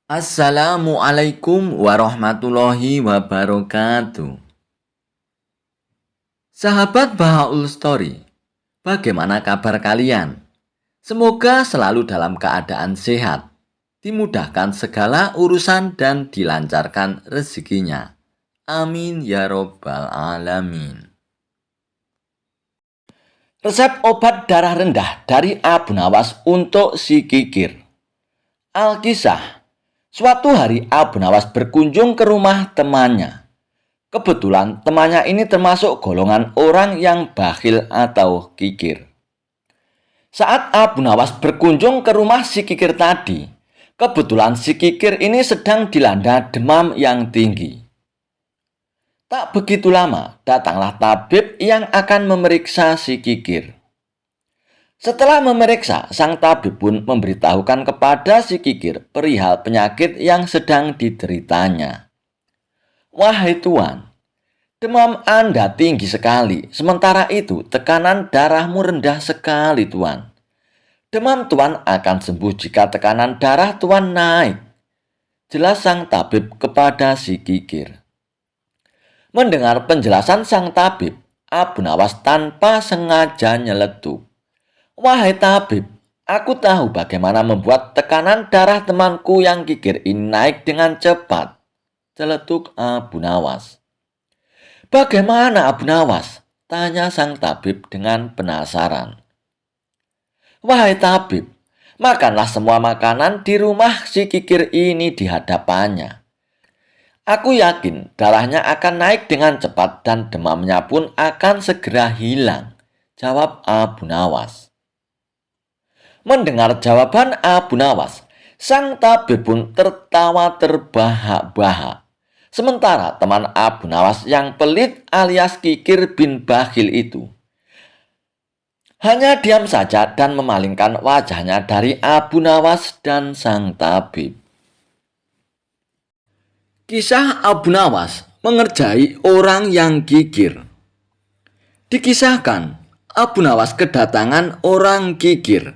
Assalamualaikum warahmatullahi wabarakatuh. Sahabat Bahaul Story, bagaimana kabar kalian? Semoga selalu dalam keadaan sehat, dimudahkan segala urusan dan dilancarkan rezekinya. Amin ya robbal alamin. Resep obat darah rendah dari Abu Nawas untuk si kikir. Alkisah. Suatu hari Abu Nawas berkunjung ke rumah temannya. Kebetulan temannya ini termasuk golongan orang yang bakhil atau kikir. Saat Abu Nawas berkunjung ke rumah si kikir tadi, kebetulan si kikir ini sedang dilanda demam yang tinggi. Tak begitu lama, datanglah tabib yang akan memeriksa si kikir. Setelah memeriksa, sang tabib pun memberitahukan kepada si kikir perihal penyakit yang sedang dideritanya. Wahai tuan, demam Anda tinggi sekali, sementara itu tekanan darahmu rendah sekali tuan. Demam tuan akan sembuh jika tekanan darah tuan naik, jelas sang tabib kepada si kikir. Mendengar penjelasan sang tabib, Abu Nawas tanpa sengaja nyeletuk. Wahai tabib, aku tahu bagaimana membuat tekanan darah temanku yang kikir ini naik dengan cepat. Celetuk Abu Nawas. Bagaimana Abu Nawas? Tanya sang tabib dengan penasaran. Wahai tabib, makanlah semua makanan di rumah si kikir ini di hadapannya. Aku yakin darahnya akan naik dengan cepat dan demamnya pun akan segera hilang. Jawab Abu Nawas. Mendengar jawaban Abu Nawas, sang tabib pun tertawa terbahak-bahak. Sementara teman Abu Nawas yang pelit alias kikir bin bakhil itu hanya diam saja dan memalingkan wajahnya dari Abu Nawas dan sang tabib. Kisah Abu Nawas mengerjai orang yang kikir. Dikisahkan, Abu Nawas kedatangan orang kikir.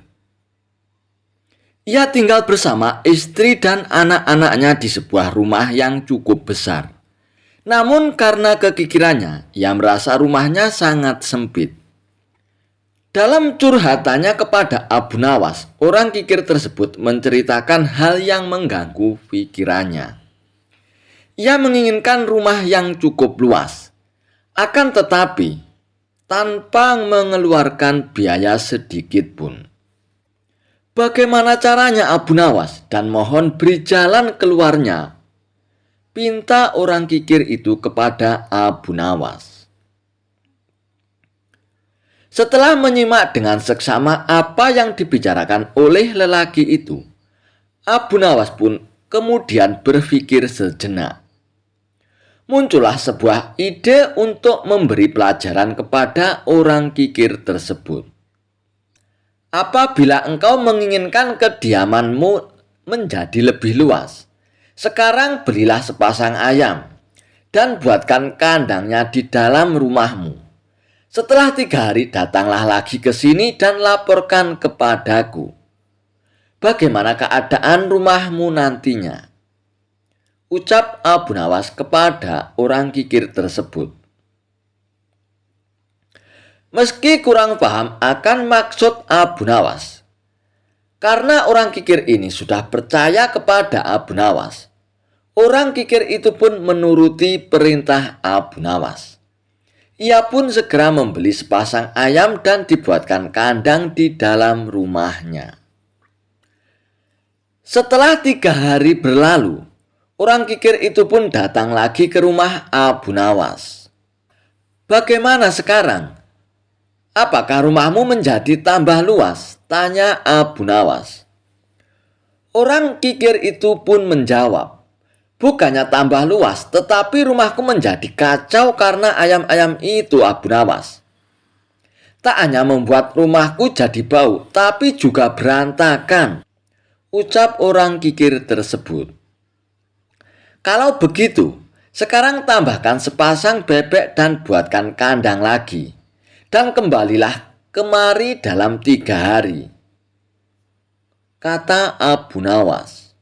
Ia tinggal bersama istri dan anak-anaknya di sebuah rumah yang cukup besar. Namun karena kekikirannya, ia merasa rumahnya sangat sempit. Dalam curhatannya kepada Abu Nawas, orang kikir tersebut menceritakan hal yang mengganggu pikirannya. Ia menginginkan rumah yang cukup luas, akan tetapi tanpa mengeluarkan biaya sedikit pun. Bagaimana caranya Abu Nawas dan mohon beri jalan keluarnya? Pinta orang kikir itu kepada Abu Nawas. Setelah menyimak dengan seksama apa yang dibicarakan oleh lelaki itu, Abu Nawas pun kemudian berpikir sejenak. Muncullah sebuah ide untuk memberi pelajaran kepada orang kikir tersebut. Apabila engkau menginginkan kediamanmu menjadi lebih luas, sekarang belilah sepasang ayam dan buatkan kandangnya di dalam rumahmu. Setelah 3 hari datanglah lagi ke sini dan laporkan kepadaku bagaimana keadaan rumahmu nantinya. Ucap Abu Nawas kepada orang kikir tersebut. Meski kurang paham akan maksud Abu Nawas, karena orang kikir ini sudah percaya kepada Abu Nawas, orang kikir itu pun menuruti perintah Abu Nawas. Ia pun segera membeli sepasang ayam dan dibuatkan kandang di dalam rumahnya. Setelah 3 hari berlalu, orang kikir itu pun datang lagi ke rumah Abu Nawas. Bagaimana sekarang? Apakah rumahmu menjadi tambah luas? Tanya Abu Nawas. Orang kikir itu pun menjawab, bukannya tambah luas, tetapi rumahku menjadi kacau karena ayam-ayam itu Abu Nawas. Tak hanya membuat rumahku jadi bau, tapi juga berantakan. Ucap orang kikir tersebut. Kalau begitu, sekarang tambahkan sepasang bebek dan buatkan kandang lagi. Dan kembalilah kemari dalam 3 hari, kata Abu Nawas.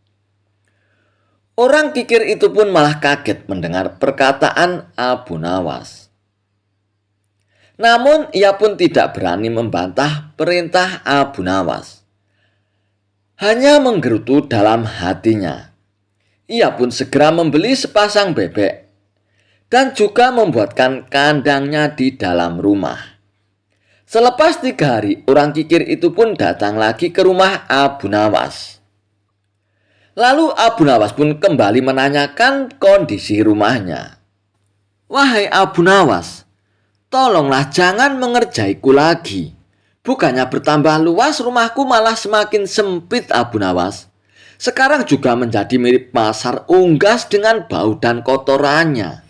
Orang kikir itu pun malah kaget mendengar perkataan Abu Nawas. Namun ia pun tidak berani membantah perintah Abu Nawas. Hanya menggerutu dalam hatinya. Ia pun segera membeli sepasang bebek dan juga membuatkan kandangnya di dalam rumah. Selepas 3 hari, orang kikir itu pun datang lagi ke rumah Abu Nawas. Lalu Abu Nawas pun kembali menanyakan kondisi rumahnya. "Wahai Abu Nawas, tolonglah jangan mengerjaiku lagi. Bukannya bertambah luas, rumahku malah semakin sempit, Abu Nawas. Sekarang juga menjadi mirip pasar unggas dengan bau dan kotorannya."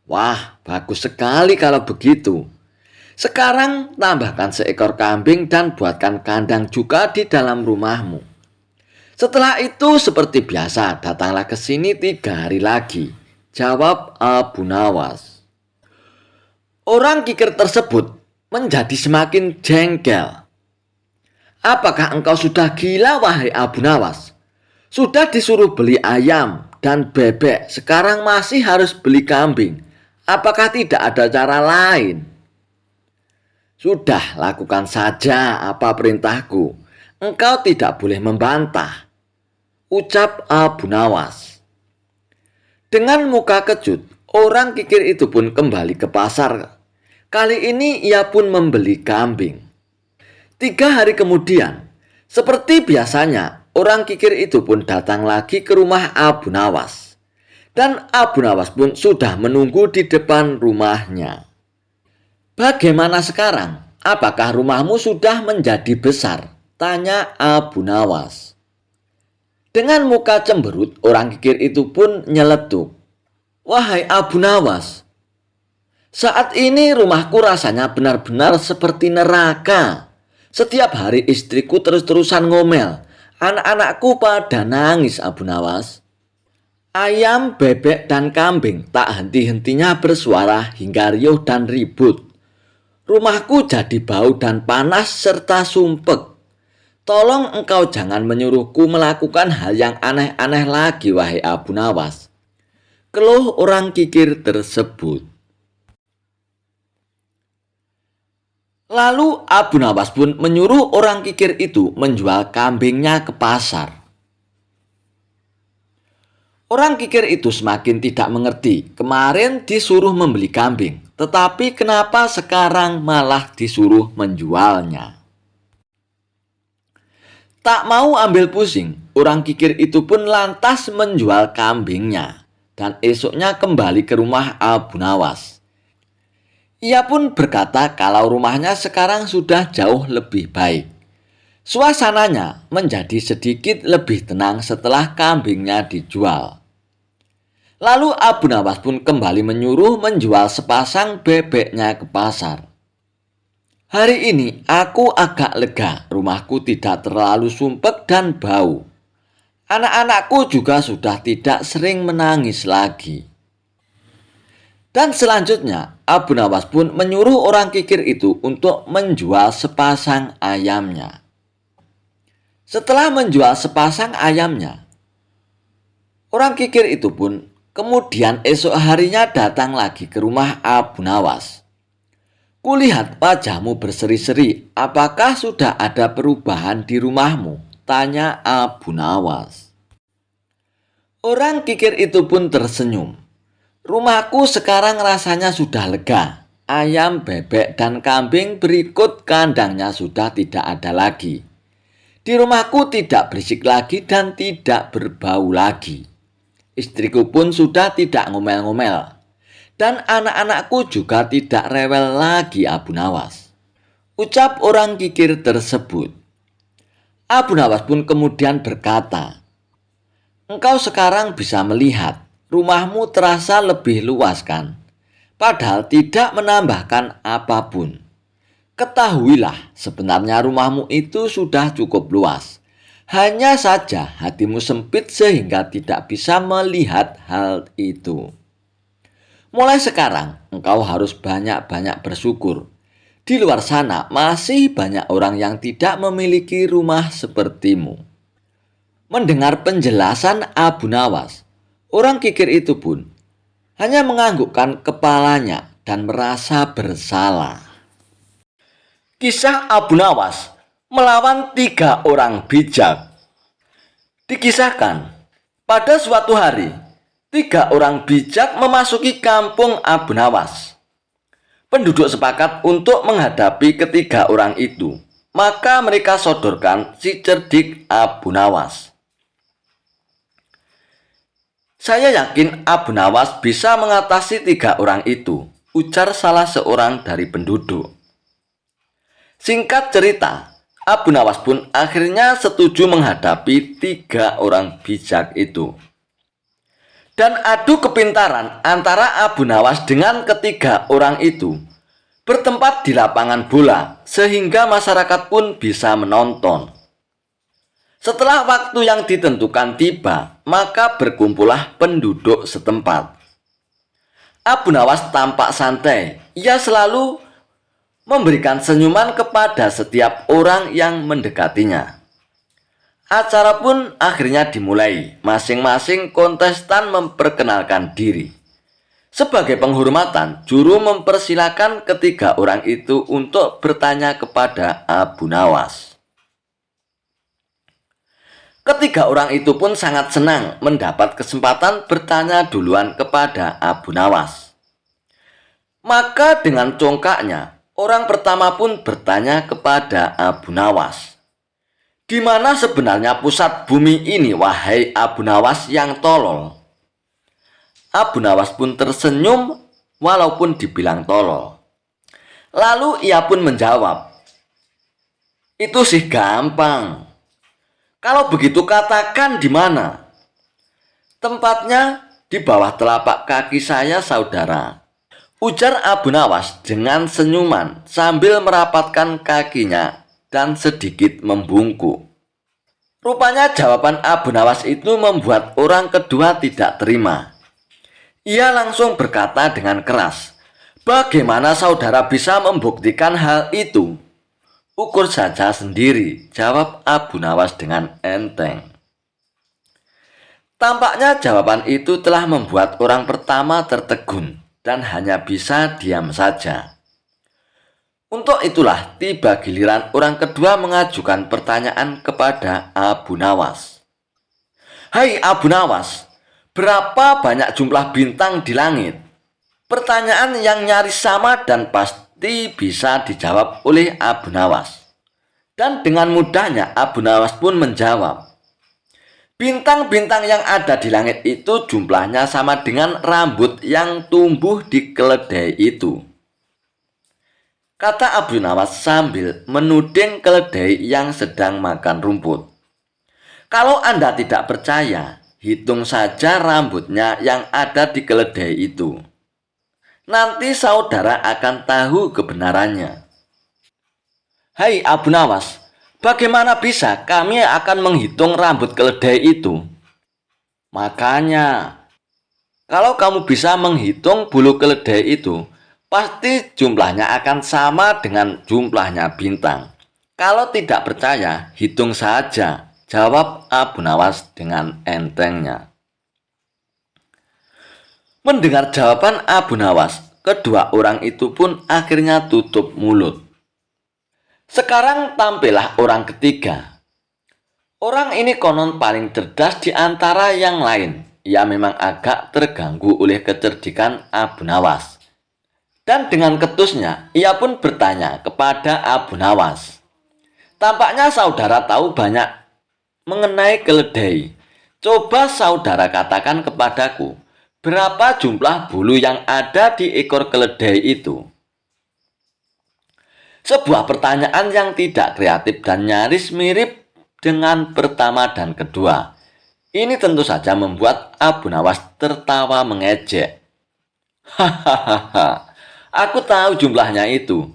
"Wah, bagus sekali kalau begitu. Sekarang tambahkan seekor kambing dan buatkan kandang juga di dalam rumahmu. Setelah itu seperti biasa datanglah ke sini 3 hari lagi," jawab Abu Nawas. Orang kikir tersebut menjadi semakin jengkel. "Apakah engkau sudah gila, wahai Abu Nawas? Sudah disuruh beli ayam dan bebek, sekarang masih harus beli kambing. Apakah tidak ada cara lain?" "Sudah, lakukan saja apa perintahku. Engkau tidak boleh membantah," ucap Abu Nawas. Dengan muka kejut, orang kikir itu pun kembali ke pasar. Kali ini ia pun membeli kambing. 3 hari kemudian, seperti biasanya, orang kikir itu pun datang lagi ke rumah Abu Nawas. Dan Abu Nawas pun sudah menunggu di depan rumahnya. "Bagaimana sekarang? Apakah rumahmu sudah menjadi besar?" tanya Abu Nawas. Dengan muka cemberut, orang kikir itu pun nyeletuk. "Wahai Abu Nawas, saat ini rumahku rasanya benar-benar seperti neraka. Setiap hari istriku terus-terusan ngomel. Anak-anakku pada nangis, Abu Nawas. Ayam, bebek, dan kambing tak henti-hentinya bersuara hingga riuh dan ribut. Rumahku jadi bau dan panas serta sumpek. Tolong engkau jangan menyuruhku melakukan hal yang aneh-aneh lagi, wahai Abu Nawas," keluh orang kikir tersebut. Lalu Abu Nawas pun menyuruh orang kikir itu menjual kambingnya ke pasar. Orang kikir itu semakin tidak mengerti. Kemarin disuruh membeli kambing, tetapi kenapa sekarang malah disuruh menjualnya? Tak mau ambil pusing, orang kikir itu pun lantas menjual kambingnya dan esoknya kembali ke rumah Abu Nawas. Ia pun berkata kalau rumahnya sekarang sudah jauh lebih baik. Suasananya menjadi sedikit lebih tenang setelah kambingnya dijual. Lalu Abu Nawas pun kembali menyuruh menjual sepasang bebeknya ke pasar. "Hari ini aku agak lega, rumahku tidak terlalu sumpek dan bau. Anak-anakku juga sudah tidak sering menangis lagi." Dan selanjutnya Abu Nawas pun menyuruh orang kikir itu untuk menjual sepasang ayamnya. Setelah menjual sepasang ayamnya, orang kikir itu pun kemudian esok harinya datang lagi ke rumah Abu Nawas. "Kulihat wajahmu berseri-seri, apakah sudah ada perubahan di rumahmu?" tanya Abu Nawas. Orang kikir itu pun tersenyum. "Rumahku sekarang rasanya sudah lega. Ayam, bebek, dan kambing berikut kandangnya sudah tidak ada lagi. Di rumahku tidak berisik lagi dan tidak berbau lagi. Istriku pun sudah tidak ngomel-ngomel. Dan anak-anakku juga tidak rewel lagi, Abu Nawas," ucap orang kikir tersebut. Abu Nawas pun kemudian berkata, "Engkau sekarang bisa melihat, rumahmu terasa lebih luas kan? Padahal tidak menambahkan apapun. Ketahuilah, sebenarnya rumahmu itu sudah cukup luas. Hanya saja hatimu sempit sehingga tidak bisa melihat hal itu. Mulai sekarang, engkau harus banyak-banyak bersyukur. Di luar sana masih banyak orang yang tidak memiliki rumah sepertimu." Mendengar penjelasan Abu Nawas, orang kikir itu pun hanya menganggukkan kepalanya dan merasa bersalah. Kisah Abu Nawas melawan 3 orang bijak. Dikisahkan, pada suatu hari, 3 orang bijak memasuki kampung Abu Nawas. Penduduk sepakat untuk menghadapi ketiga orang itu. Maka mereka sodorkan si cerdik Abu Nawas. Saya yakin Abu Nawas bisa mengatasi 3 orang itu, ujar salah seorang dari penduduk. Singkat cerita, Abu Nawas pun akhirnya setuju menghadapi 3 orang bijak itu. Dan adu kepintaran antara Abu Nawas dengan ketiga orang itu bertempat di lapangan bola, sehingga masyarakat pun bisa menonton. Setelah waktu yang ditentukan tiba, maka berkumpullah penduduk setempat. Abu Nawas tampak santai. Ia selalu memberikan senyuman kepada setiap orang yang mendekatinya. Acara pun akhirnya dimulai. Masing-masing kontestan memperkenalkan diri. Sebagai penghormatan, juru mempersilakan ketiga orang itu untuk bertanya kepada Abu Nawas. Ketiga orang itu pun sangat senang mendapat kesempatan bertanya duluan kepada Abu Nawas. Maka dengan congkaknya, orang pertama pun bertanya kepada Abu Nawas. Di mana sebenarnya pusat bumi ini, wahai Abu Nawas yang tolol? Abu Nawas pun tersenyum walaupun dibilang tolol. Lalu ia pun menjawab, itu sih gampang. Kalau begitu katakan di mana? Tempatnya di bawah telapak kaki saya, saudara, ujar Abu Nawas dengan senyuman sambil merapatkan kakinya dan sedikit membungkuk. Rupanya jawaban Abu Nawas itu membuat orang kedua tidak terima. Ia langsung berkata dengan keras, bagaimana saudara bisa membuktikan hal itu? Ukur saja sendiri, jawab Abu Nawas dengan enteng. Tampaknya jawaban itu telah membuat orang pertama tertegun dan hanya bisa diam saja. Untuk itulah tiba giliran orang kedua mengajukan pertanyaan kepada Abu Nawas. Hai Abu Nawas, berapa banyak jumlah bintang di langit? Pertanyaan yang nyaris sama dan pasti bisa dijawab oleh Abu Nawas. Dan dengan mudahnya Abu Nawas pun menjawab, bintang-bintang yang ada di langit itu jumlahnya sama dengan rambut yang tumbuh di keledai itu, kata Abu Nawas sambil menuding keledai yang sedang makan rumput. Kalau Anda tidak percaya, hitung saja rambutnya yang ada di keledai itu. Nanti saudara akan tahu kebenarannya. Hai Abu Nawas, bagaimana bisa kami akan menghitung rambut keledai itu? Makanya, kalau kamu bisa menghitung bulu keledai itu, pasti jumlahnya akan sama dengan jumlahnya bintang. Kalau tidak percaya, hitung saja, jawab Abu Nawas dengan entengnya. Mendengar jawaban Abu Nawas, kedua orang itu pun akhirnya tutup mulut. Sekarang tampillah orang ketiga. Orang ini konon paling cerdas di antara yang lain. Ia memang agak terganggu oleh kecerdikan Abu Nawas. Dan dengan ketusnya, ia pun bertanya kepada Abu Nawas. Tampaknya saudara tahu banyak mengenai keledai. Coba saudara katakan kepadaku, berapa jumlah bulu yang ada di ekor keledai itu? Sebuah pertanyaan yang tidak kreatif dan nyaris mirip dengan pertama dan kedua. Ini tentu saja membuat Abu Nawas tertawa mengejek. Hahaha, aku tahu jumlahnya itu.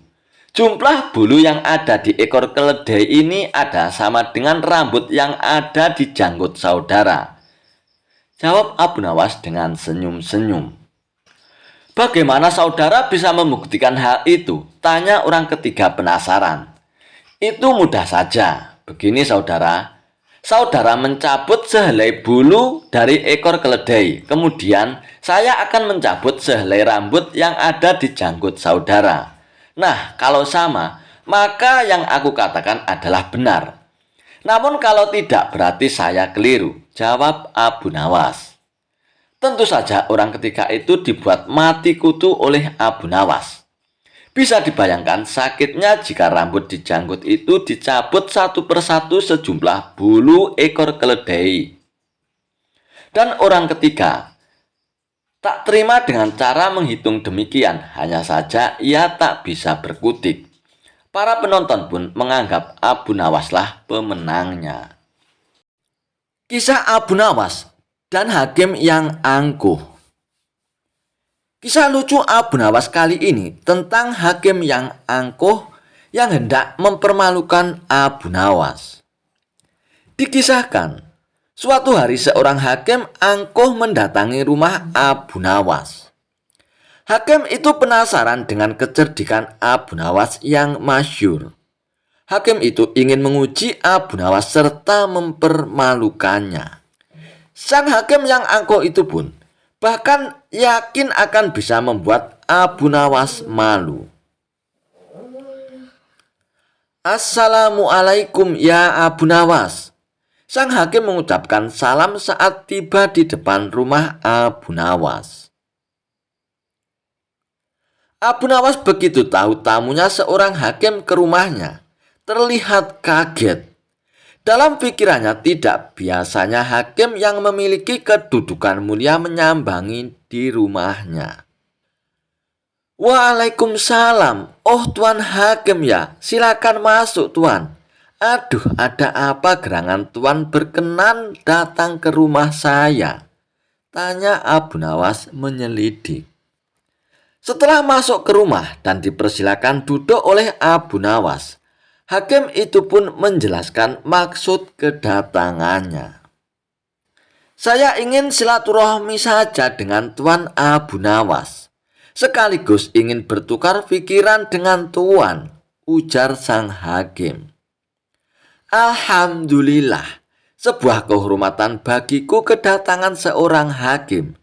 Jumlah bulu yang ada di ekor keledai ini ada sama dengan rambut yang ada di janggut saudara, jawab Abu Nawas dengan senyum-senyum. Bagaimana saudara bisa membuktikan hal itu? Tanya orang ketiga penasaran. Itu mudah saja. Begini saudara, Saudara mencabut sehelai bulu dari ekor keledai. Kemudian saya akan mencabut sehelai rambut yang ada di janggut saudara. Nah, kalau sama, maka yang aku katakan adalah benar. Namun kalau tidak, berarti saya keliru, jawab Abu Nawas. Tentu saja orang ketiga itu dibuat mati kutu oleh Abu Nawas. Bisa dibayangkan sakitnya jika rambut di janggut itu dicabut satu persatu sejumlah bulu ekor keledai. Dan orang ketiga tak terima dengan cara menghitung demikian, hanya saja ia tak bisa berkutik. Para penonton pun menganggap Abu Nawaslah pemenangnya. Kisah Abu Nawas dan hakim yang angkuh. Kisah lucu Abu Nawas kali ini tentang hakim yang angkuh yang hendak mempermalukan Abu Nawas. Dikisahkan, suatu hari seorang hakim angkuh mendatangi rumah Abu Nawas. Hakim itu penasaran dengan kecerdikan Abu Nawas yang masyhur. Hakim itu ingin menguji Abu Nawas serta mempermalukannya. Sang hakim yang angkuh itu pun bahkan yakin akan bisa membuat Abu Nawas malu. Assalamualaikum ya Abu Nawas. Sang hakim mengucapkan salam saat tiba di depan rumah Abu Nawas. Abu Nawas begitu tahu tamunya seorang hakim ke rumahnya, terlihat kaget. Dalam pikirannya tidak biasanya hakim yang memiliki kedudukan mulia menyambangi di rumahnya. Waalaikumsalam. Oh Tuan Hakim ya, silakan masuk Tuan. Aduh, ada apa gerangan Tuan berkenan datang ke rumah saya? Tanya Abu Nawas menyelidik. Setelah masuk ke rumah dan dipersilakan duduk oleh Abu Nawas, hakim itu pun menjelaskan maksud kedatangannya. Saya ingin silaturahmi saja dengan Tuan Abu Nawas. Sekaligus ingin bertukar pikiran dengan Tuan, ujar sang hakim. Alhamdulillah, sebuah kehormatan bagiku kedatangan seorang hakim.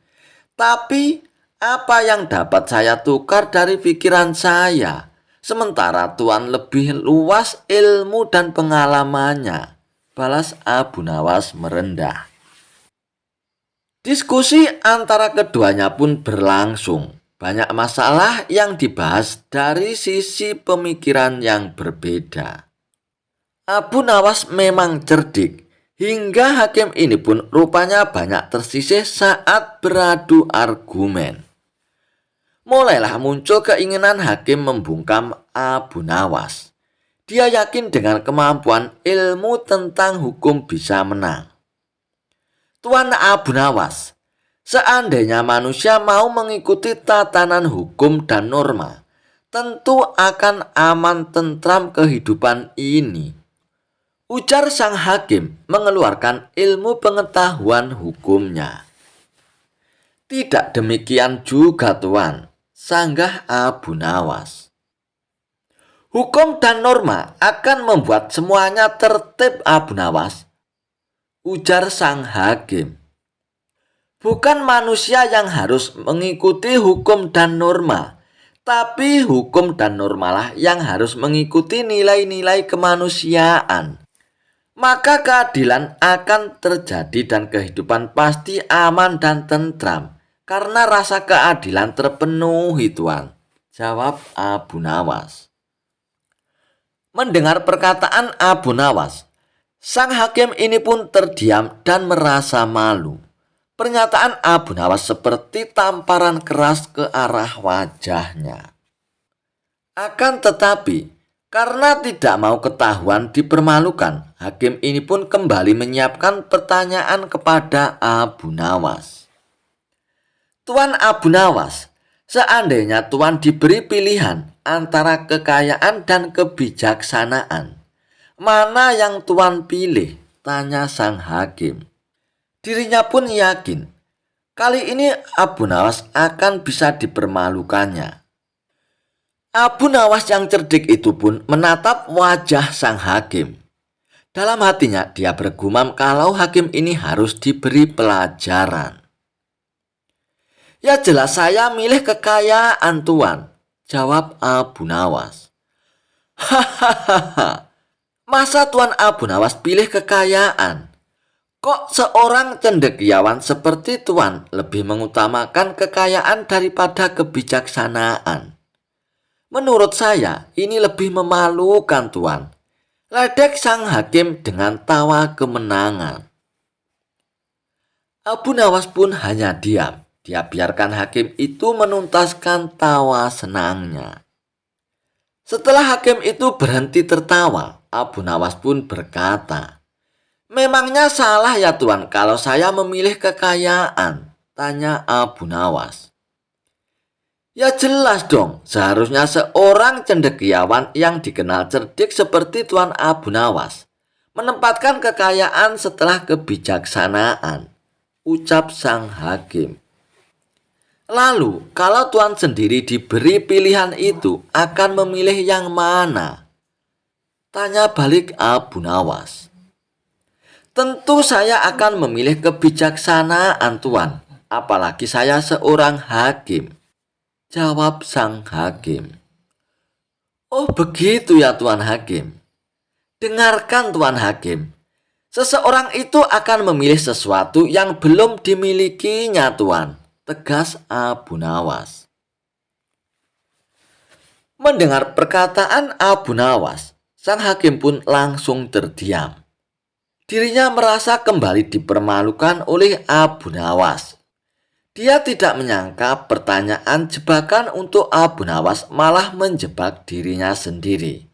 Tapi apa yang dapat saya tukar dari pikiran saya? Sementara Tuan lebih luas ilmu dan pengalamannya, balas Abu Nawas merendah. Diskusi antara keduanya pun berlangsung. Banyak masalah yang dibahas dari sisi pemikiran yang berbeda. Abu Nawas memang cerdik, hingga hakim ini pun rupanya banyak tersisih saat beradu argumen. Mulailah muncul keinginan hakim membungkam Abu Nawas. Dia yakin dengan kemampuan ilmu tentang hukum bisa menang. Tuan Abu Nawas, seandainya manusia mau mengikuti tatanan hukum dan norma, tentu akan aman tentram kehidupan ini. Ujar sang hakim mengeluarkan ilmu pengetahuan hukumnya. Tidak demikian juga Tuan, sanggah Abu Nawas. Hukum dan norma akan membuat semuanya tertib Abu Nawas, ujar sang hakim. Bukan manusia yang harus mengikuti hukum dan norma, tapi hukum dan normalah yang harus mengikuti nilai-nilai kemanusiaan. Maka keadilan akan terjadi dan kehidupan pasti aman dan tentram. Karena rasa keadilan terpenuhi Tuan, jawab Abu Nawas. Mendengar perkataan Abu Nawas, sang hakim ini pun terdiam dan merasa malu. Pernyataan Abu Nawas seperti tamparan keras ke arah wajahnya. Akan tetapi, karena tidak mau ketahuan dipermalukan, hakim ini pun kembali menyiapkan pertanyaan kepada Abu Nawas. Tuan Abu Nawas, seandainya Tuan diberi pilihan antara kekayaan dan kebijaksanaan, mana yang Tuan pilih? Tanya sang hakim. Dirinya pun yakin, kali ini Abu Nawas akan bisa dipermalukannya. Abu Nawas yang cerdik itu pun menatap wajah sang hakim. Dalam hatinya dia bergumam kalau hakim ini harus diberi pelajaran. Ya jelas saya milih kekayaan Tuan, jawab Abu Nawas. Hahaha, masa Tuan Abu Nawas pilih kekayaan? Kok seorang cendekiawan seperti Tuan lebih mengutamakan kekayaan daripada kebijaksanaan? Menurut saya ini lebih memalukan Tuan, ledek sang hakim dengan tawa kemenangan. Abu Nawas pun hanya diam. Dia biarkan hakim itu menuntaskan tawa senangnya. Setelah hakim itu berhenti tertawa, Abu Nawas pun berkata, "Memangnya salah ya Tuan kalau saya memilih kekayaan?" tanya Abu Nawas. "Ya jelas dong, seharusnya seorang cendekiawan yang dikenal cerdik seperti Tuan Abu Nawas menempatkan kekayaan setelah kebijaksanaan," ucap sang hakim. "Lalu, kalau Tuan sendiri diberi pilihan itu, akan memilih yang mana?" tanya balik Abu Nawas. "Tentu saya akan memilih kebijaksanaan Tuan, apalagi saya seorang hakim," jawab sang hakim. "Oh begitu ya Tuan Hakim. Dengarkan Tuan Hakim, seseorang itu akan memilih sesuatu yang belum dimilikinya Tuan," tegas Abu Nawas. Mendengar perkataan Abu Nawas, sang hakim pun langsung terdiam. Dirinya merasa kembali dipermalukan oleh Abu Nawas. Dia tidak menyangka pertanyaan jebakan untuk Abu Nawas malah menjebak dirinya sendiri.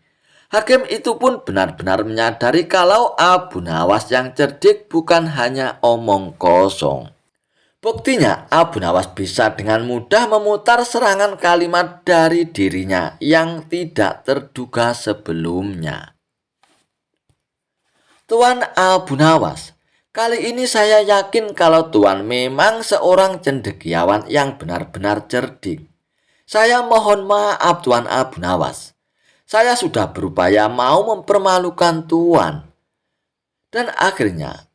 Hakim itu pun benar-benar menyadari kalau Abu Nawas yang cerdik bukan hanya omong kosong. Buktinya, Abu Nawas bisa dengan mudah memutar serangan kalimat dari dirinya yang tidak terduga sebelumnya. "Tuan Abu Nawas, kali ini saya yakin kalau Tuan memang seorang cendekiawan yang benar-benar cerdik. Saya mohon maaf Tuan Abu Nawas. Saya sudah berupaya mau mempermalukan Tuan." Dan akhirnya,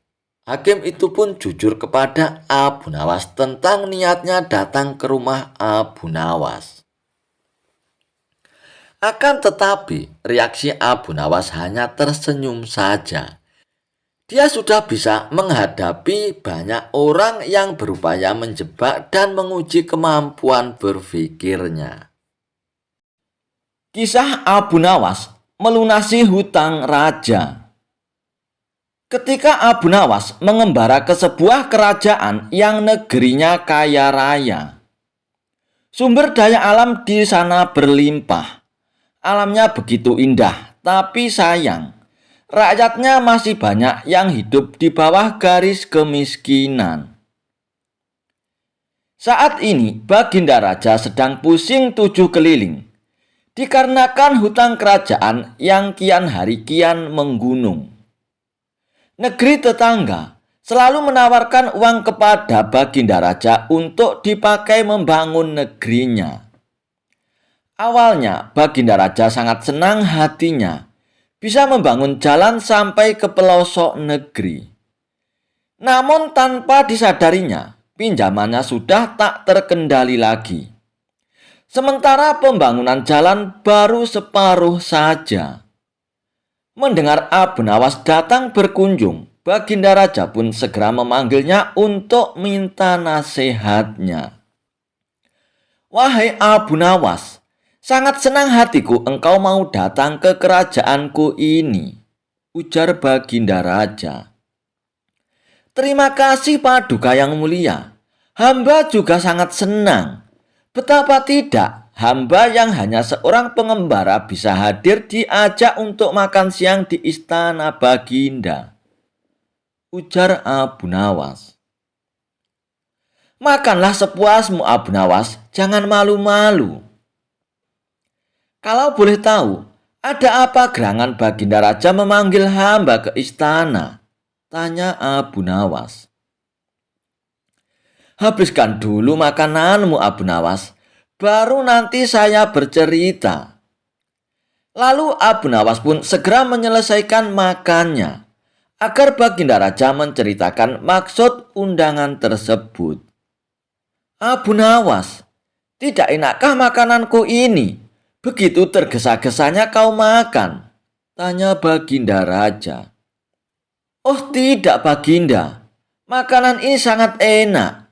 hakim itu pun jujur kepada Abu Nawas tentang niatnya datang ke rumah Abu Nawas. Akan tetapi, reaksi Abu Nawas hanya tersenyum saja. Dia sudah bisa menghadapi banyak orang yang berupaya menjebak dan menguji kemampuan berpikirnya. Kisah Abu Nawas melunasi hutang raja. Ketika Abu Nawas mengembara ke sebuah kerajaan yang negerinya kaya raya, sumber daya alam di sana berlimpah. Alamnya begitu indah, tapi sayang, rakyatnya masih banyak yang hidup di bawah garis kemiskinan. Saat ini, Baginda Raja sedang pusing tujuh keliling, dikarenakan hutang kerajaan yang kian hari kian menggunung. Negeri tetangga selalu menawarkan uang kepada Baginda Raja untuk dipakai membangun negerinya. Awalnya, Baginda Raja sangat senang hatinya bisa membangun jalan sampai ke pelosok negeri. Namun tanpa disadarinya, pinjamannya sudah tak terkendali lagi. Sementara pembangunan jalan baru separuh saja. Mendengar Abu Nawas datang berkunjung, Baginda Raja pun segera memanggilnya untuk minta nasihatnya. "Wahai Abu Nawas, sangat senang hatiku engkau mau datang ke kerajaanku ini," ujar Baginda Raja. "Terima kasih Paduka yang mulia. Hamba juga sangat senang. Betapa tidak, hamba yang hanya seorang pengembara bisa hadir diajak untuk makan siang di istana Baginda," ujar Abu Nawas. "Makanlah sepuasmu Abu Nawas, jangan malu-malu. Kalau boleh tahu, ada apa gerangan Baginda Raja memanggil hamba ke istana?" tanya Abu Nawas. "Habiskan dulu makananmu Abu Nawas, baru nanti saya bercerita." Lalu Abu Nawas pun segera menyelesaikan makannya, agar Baginda Raja menceritakan maksud undangan tersebut. Abu Nawas, tidak enakkah makananku ini? Begitu tergesa-gesanya kau makan, tanya Baginda Raja. Oh tidak Baginda, makanan ini sangat enak.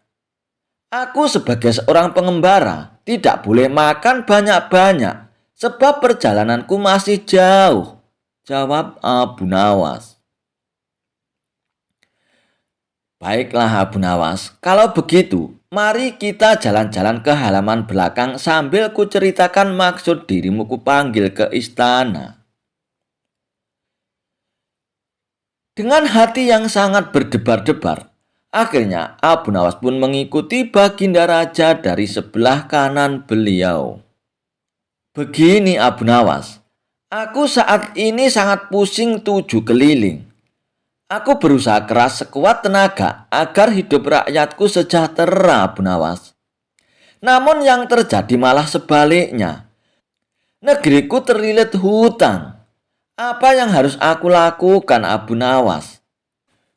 Aku sebagai seorang pengembara tidak boleh makan banyak-banyak sebab perjalananku masih jauh, jawab Abu Nawas. Baiklah Abu Nawas, kalau begitu mari kita jalan-jalan ke halaman belakang sambil kuceritakan maksud dirimu kupanggil ke istana. Dengan hati yang sangat berdebar-debar, akhirnya Abu Nawas pun mengikuti Baginda Raja dari sebelah kanan beliau. Begini Abu Nawas, aku saat ini sangat pusing 7 keliling. Aku berusaha keras sekuat tenaga agar hidup rakyatku sejahtera Abu Nawas. Namun yang terjadi malah sebaliknya. Negeriku terlilit hutang. Apa yang harus aku lakukan Abu Nawas?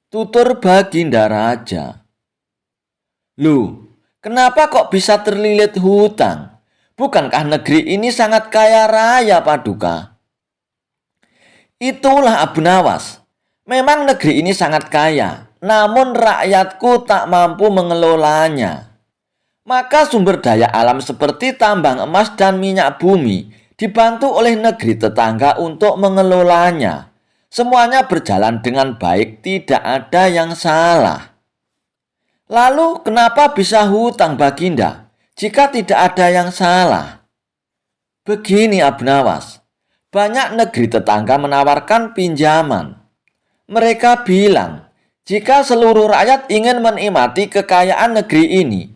Tutur Baginda Raja. Loh, kenapa kok bisa terlilit hutang? Bukankah negeri ini sangat kaya raya Paduka? Itulah Abu Nawas. Memang negeri ini sangat kaya, namun rakyatku tak mampu mengelolanya. Maka sumber daya alam seperti tambang emas dan minyak bumi dibantu oleh negeri tetangga untuk mengelolanya. Semuanya berjalan dengan baik, tidak ada yang salah. Lalu kenapa bisa hutang Baginda jika tidak ada yang salah? Begini Abu Nawas, banyak negeri tetangga menawarkan pinjaman. Mereka bilang, jika seluruh rakyat ingin menikmati kekayaan negeri ini,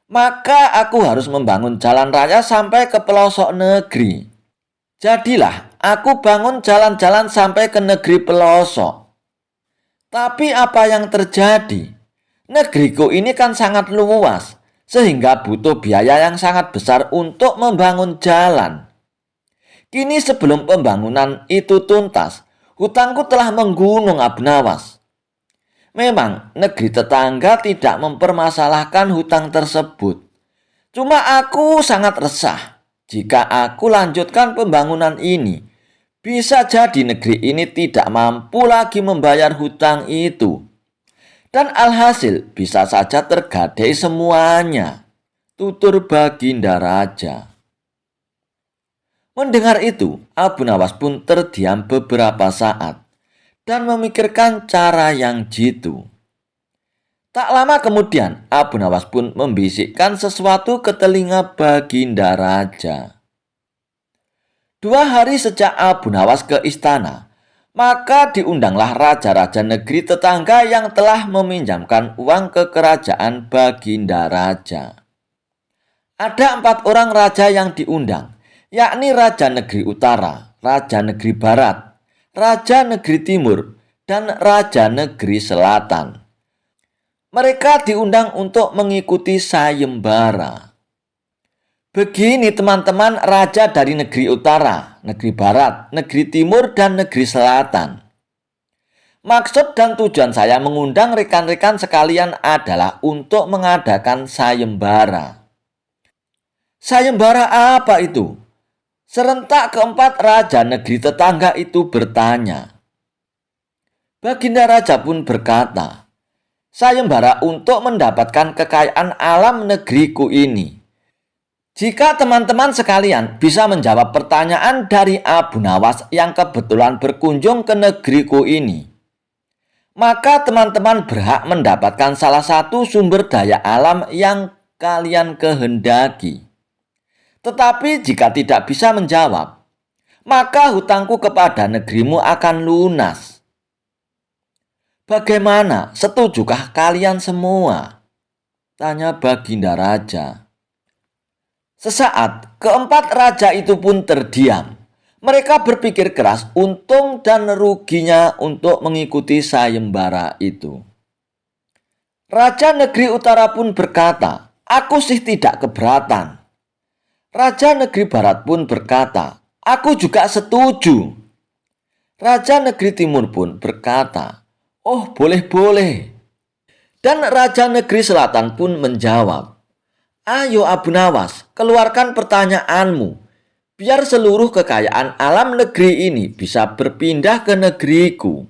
maka aku harus membangun jalan raya sampai ke pelosok negeri. Jadilah aku bangun jalan-jalan sampai ke negeri pelosok. Tapi apa yang terjadi? Negeriku ini kan sangat luas, sehingga butuh biaya yang sangat besar untuk membangun jalan. Kini sebelum pembangunan itu tuntas, hutangku telah menggunung Abu Nawas. Memang negeri tetangga tidak mempermasalahkan hutang tersebut. Cuma aku sangat resah. Jika aku lanjutkan pembangunan ini, bisa jadi negeri ini tidak mampu lagi membayar hutang itu. Dan alhasil bisa saja tergadai semuanya. Tutur Baginda Raja. Mendengar itu, Abu Nawas pun terdiam beberapa saat dan memikirkan cara yang jitu. Tak lama kemudian, Abu Nawas pun membisikkan sesuatu ke telinga Baginda Raja. 2 hari sejak Abu Nawas ke istana, maka diundanglah raja-raja negeri tetangga yang telah meminjamkan uang ke kerajaan Baginda Raja. Ada 4 orang raja yang diundang, yakni Raja Negeri Utara, Raja Negeri Barat, Raja Negeri Timur, dan Raja Negeri Selatan. Mereka diundang untuk mengikuti sayembara. Begini teman-teman raja dari negeri utara, negeri barat, negeri timur, dan negeri selatan. Maksud dan tujuan saya mengundang rekan-rekan sekalian adalah untuk mengadakan sayembara. Sayembara apa itu? Serentak keempat raja negeri tetangga itu bertanya. Baginda Raja pun berkata, sayembara untuk mendapatkan kekayaan alam negeriku ini. Jika teman-teman sekalian bisa menjawab pertanyaan dari Abu Nawas yang kebetulan berkunjung ke negeriku ini, maka teman-teman berhak mendapatkan salah satu sumber daya alam yang kalian kehendaki. Tetapi jika tidak bisa menjawab, maka hutangku kepada negerimu akan lunas. Bagaimana? Setujukah kalian semua? Tanya Baginda Raja. Sesaat, keempat raja itu pun terdiam. Mereka berpikir keras untung dan ruginya untuk mengikuti sayembara itu. Raja Negeri Utara pun berkata, aku sih tidak keberatan. Raja Negeri Barat pun berkata, Aku juga setuju. Raja negeri timur pun berkata, "Oh, boleh-boleh." Dan Raja negeri selatan pun menjawab, "Ayo Abu Nawas, keluarkan pertanyaanmu, biar seluruh kekayaan alam negeri ini bisa berpindah ke negeriku."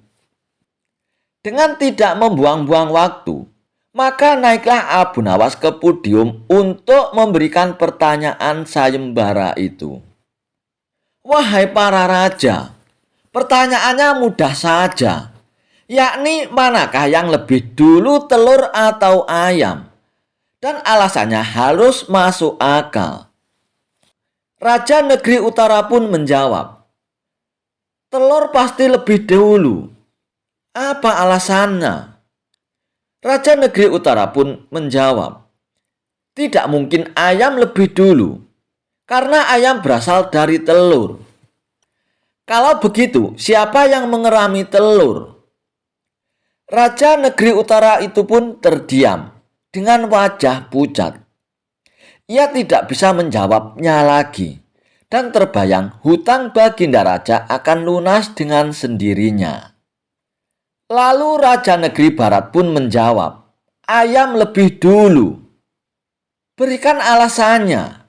Dengan tidak membuang-buang waktu, maka naiklah Abu Nawas ke podium untuk memberikan pertanyaan sayembara itu. "Wahai para raja, pertanyaannya mudah saja, yakni manakah yang lebih dulu telur atau ayam? Dan alasannya harus masuk akal." Raja negeri utara pun menjawab, "Telur pasti lebih dulu." "Apa alasannya?" Raja negeri utara pun menjawab, "Tidak mungkin ayam lebih dulu, karena ayam berasal dari telur. Kalau begitu, siapa yang mengerami telur?" Raja negeri utara itu pun terdiam dengan wajah pucat. Ia tidak bisa menjawabnya lagi, dan terbayang hutang Baginda Raja akan lunas dengan sendirinya. Lalu Raja negeri barat pun menjawab, "Ayam lebih dulu. Berikan alasannya."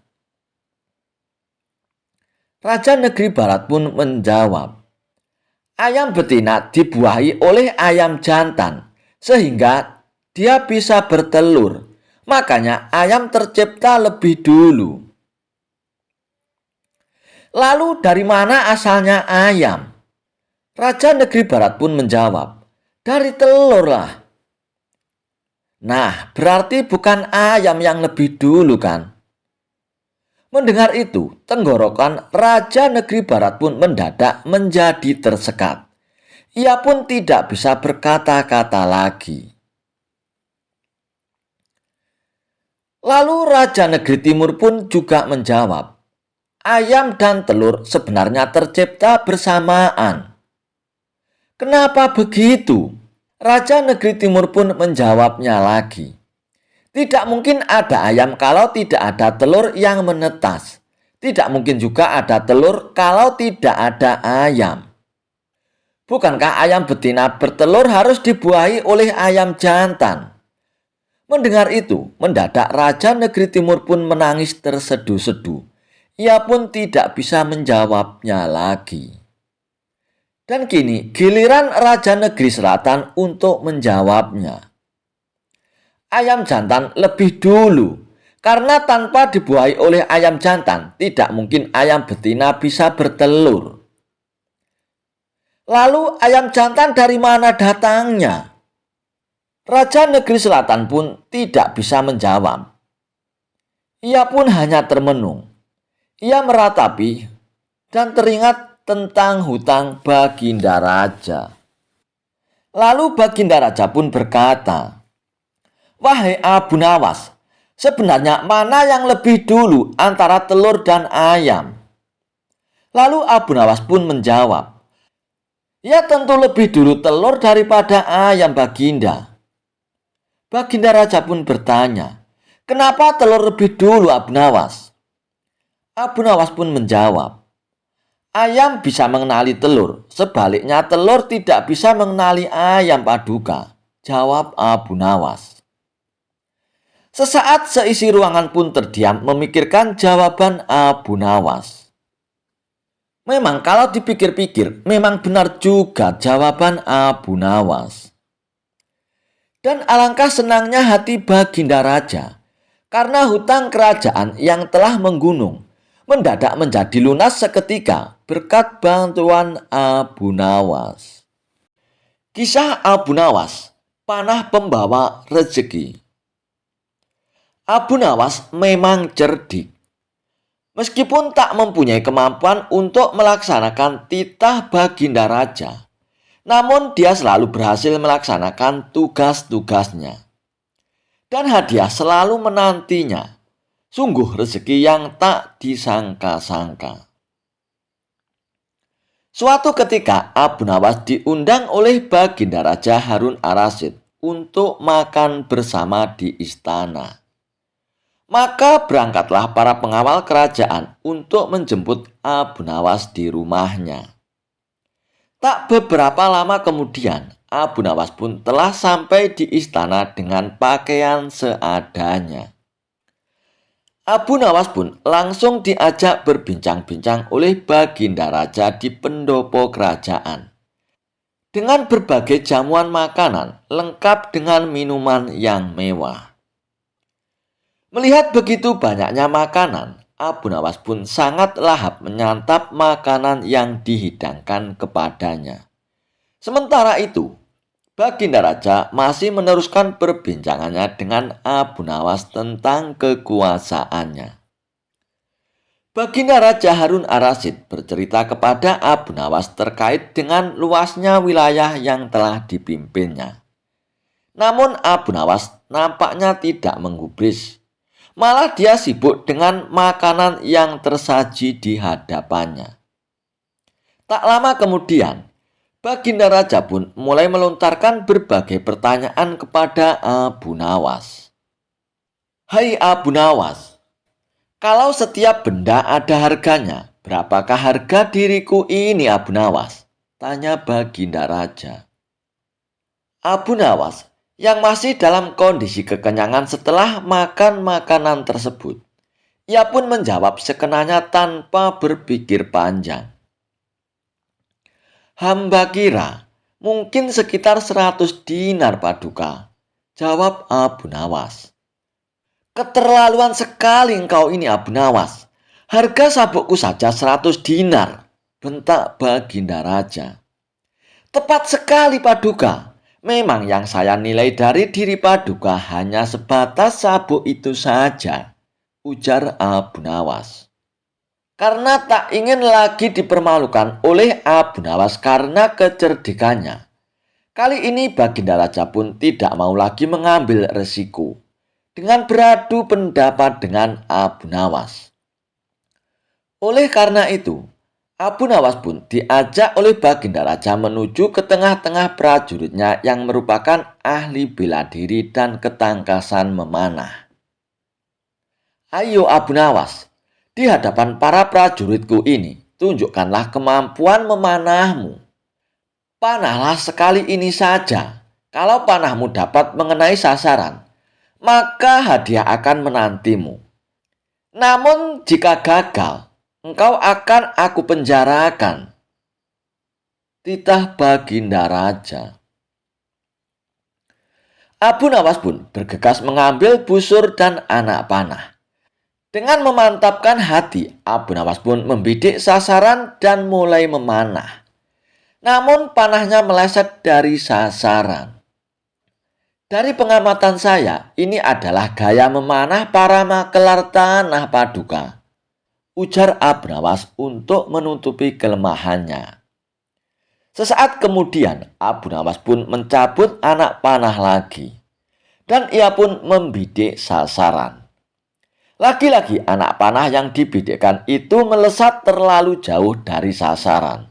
Raja negeri barat pun menjawab, "Ayam betina dibuahi oleh ayam jantan, sehingga dia bisa bertelur. Makanya ayam tercipta lebih dulu." "Lalu dari mana asalnya ayam?" Raja negeri barat pun menjawab, "Dari telur lah." "Nah, berarti bukan ayam yang lebih dulu kan?" Mendengar itu, tenggorokan Raja negeri barat pun mendadak menjadi tersekat. Ia pun tidak bisa berkata-kata lagi. Lalu Raja negeri timur pun juga menjawab, "Ayam dan telur sebenarnya tercipta bersamaan." "Kenapa begitu?" Raja negeri timur pun menjawabnya lagi, "Tidak mungkin ada ayam kalau tidak ada telur yang menetas. Tidak mungkin juga ada telur kalau tidak ada ayam. Bukankah ayam betina bertelur harus dibuahi oleh ayam jantan?" Mendengar itu, mendadak Raja negeri timur pun menangis terseduh-seduh. Ia pun tidak bisa menjawabnya lagi. Dan kini giliran Raja negeri selatan untuk menjawabnya. Ayam jantan lebih dulu, karena tanpa dibuahi oleh ayam jantan, tidak mungkin ayam betina bisa bertelur. "Lalu ayam jantan dari mana datangnya?" Raja negeri selatan pun tidak bisa menjawab. Ia pun hanya termenung. Ia meratapi dan teringat tentang hutang Baginda Raja. Lalu Baginda Raja pun berkata, "Wahai Abu Nawas, sebenarnya mana yang lebih dulu antara telur dan ayam?" Lalu Abu Nawas pun menjawab, "Ya tentu lebih dulu telur daripada ayam, Baginda." Baginda Raja pun bertanya, "Kenapa telur lebih dulu, Abu Nawas?" Abu Nawas pun menjawab, "Ayam bisa mengenali telur, sebaliknya telur tidak bisa mengenali ayam, Paduka." Jawab Abu Nawas. Sesaat seisi ruangan pun terdiam memikirkan jawaban Abu Nawas. Memang kalau dipikir-pikir, memang benar juga jawaban Abu Nawas. Dan alangkah senangnya hati Baginda Raja, karena hutang kerajaan yang telah menggunung mendadak menjadi lunas seketika berkat bantuan Abu Nawas. Kisah Abu Nawas, panah pembawa rezeki. Abu Nawas memang cerdik. Meskipun tak mempunyai kemampuan untuk melaksanakan titah Baginda Raja, namun dia selalu berhasil melaksanakan tugas-tugasnya. Dan hadiah selalu menantinya. Sungguh rezeki yang tak disangka-sangka. Suatu ketika Abu Nawas diundang oleh Baginda Raja Harun Ar-Rasyid untuk makan bersama di istana. Maka berangkatlah para pengawal kerajaan untuk menjemput Abu Nawas di rumahnya. Tak beberapa lama kemudian, Abu Nawas pun telah sampai di istana dengan pakaian seadanya. Abu Nawas pun langsung diajak berbincang-bincang oleh Baginda Raja di pendopo kerajaan. Dengan berbagai jamuan makanan lengkap dengan minuman yang mewah. Melihat begitu banyaknya makanan, Abu Nawas pun sangat lahap menyantap makanan yang dihidangkan kepadanya. Sementara itu, Baginda Raja masih meneruskan perbincangannya dengan Abu Nawas tentang kekuasaannya. Baginda Raja Harun ar-Rasyid bercerita kepada Abu Nawas terkait dengan luasnya wilayah yang telah dipimpinnya. Namun Abu Nawas nampaknya tidak menggubris. Malah dia sibuk dengan makanan yang tersaji di hadapannya. Tak lama kemudian, Baginda Raja pun mulai melontarkan berbagai pertanyaan kepada Abu Nawas. Hai Abu Nawas, kalau setiap benda ada harganya, berapakah harga diriku ini Abu Nawas? Tanya Baginda Raja. Abu Nawas yang masih dalam kondisi kekenyangan setelah makan makanan tersebut, ia pun menjawab sekenanya tanpa berpikir panjang. Hamba kira mungkin sekitar 100 dinar Paduka, jawab Abu Nawas. Keterlaluan sekali engkau ini Abu Nawas. Harga sabukku saja 100 dinar, bentak Baginda Raja. Tepat sekali Paduka. Memang yang saya nilai dari diri Paduka hanya sebatas sabuk itu saja, ujar Abu Nawas. Karena tak ingin lagi dipermalukan oleh Abu Nawas karena kecerdikannya. Kali ini Baginda Raja pun tidak mau lagi mengambil resiko dengan beradu pendapat dengan Abu Nawas. Oleh karena itu, Abu Nawas pun diajak oleh Baginda Raja menuju ke tengah-tengah prajuritnya yang merupakan ahli bela diri dan ketangkasan memanah. Ayo Abu Nawas, di hadapan para prajuritku ini, tunjukkanlah kemampuan memanahmu. Panahlah sekali ini saja. Kalau panahmu dapat mengenai sasaran, maka hadiah akan menantimu. Namun jika gagal, engkau akan aku penjarakan. Titah Baginda Raja. Abu Nawas pun bergegas mengambil busur dan anak panah. Dengan memantapkan hati, Abu Nawas pun membidik sasaran dan mulai memanah. Namun panahnya meleset dari sasaran. Dari pengamatan saya, ini adalah gaya memanah para makelar tanah Paduka, ujar Abu Nawas untuk menutupi kelemahannya. Sesaat kemudian, Abu Nawas pun mencabut anak panah lagi. Dan ia pun membidik sasaran. Lagi-lagi anak panah yang dibidikkan itu melesat terlalu jauh dari sasaran.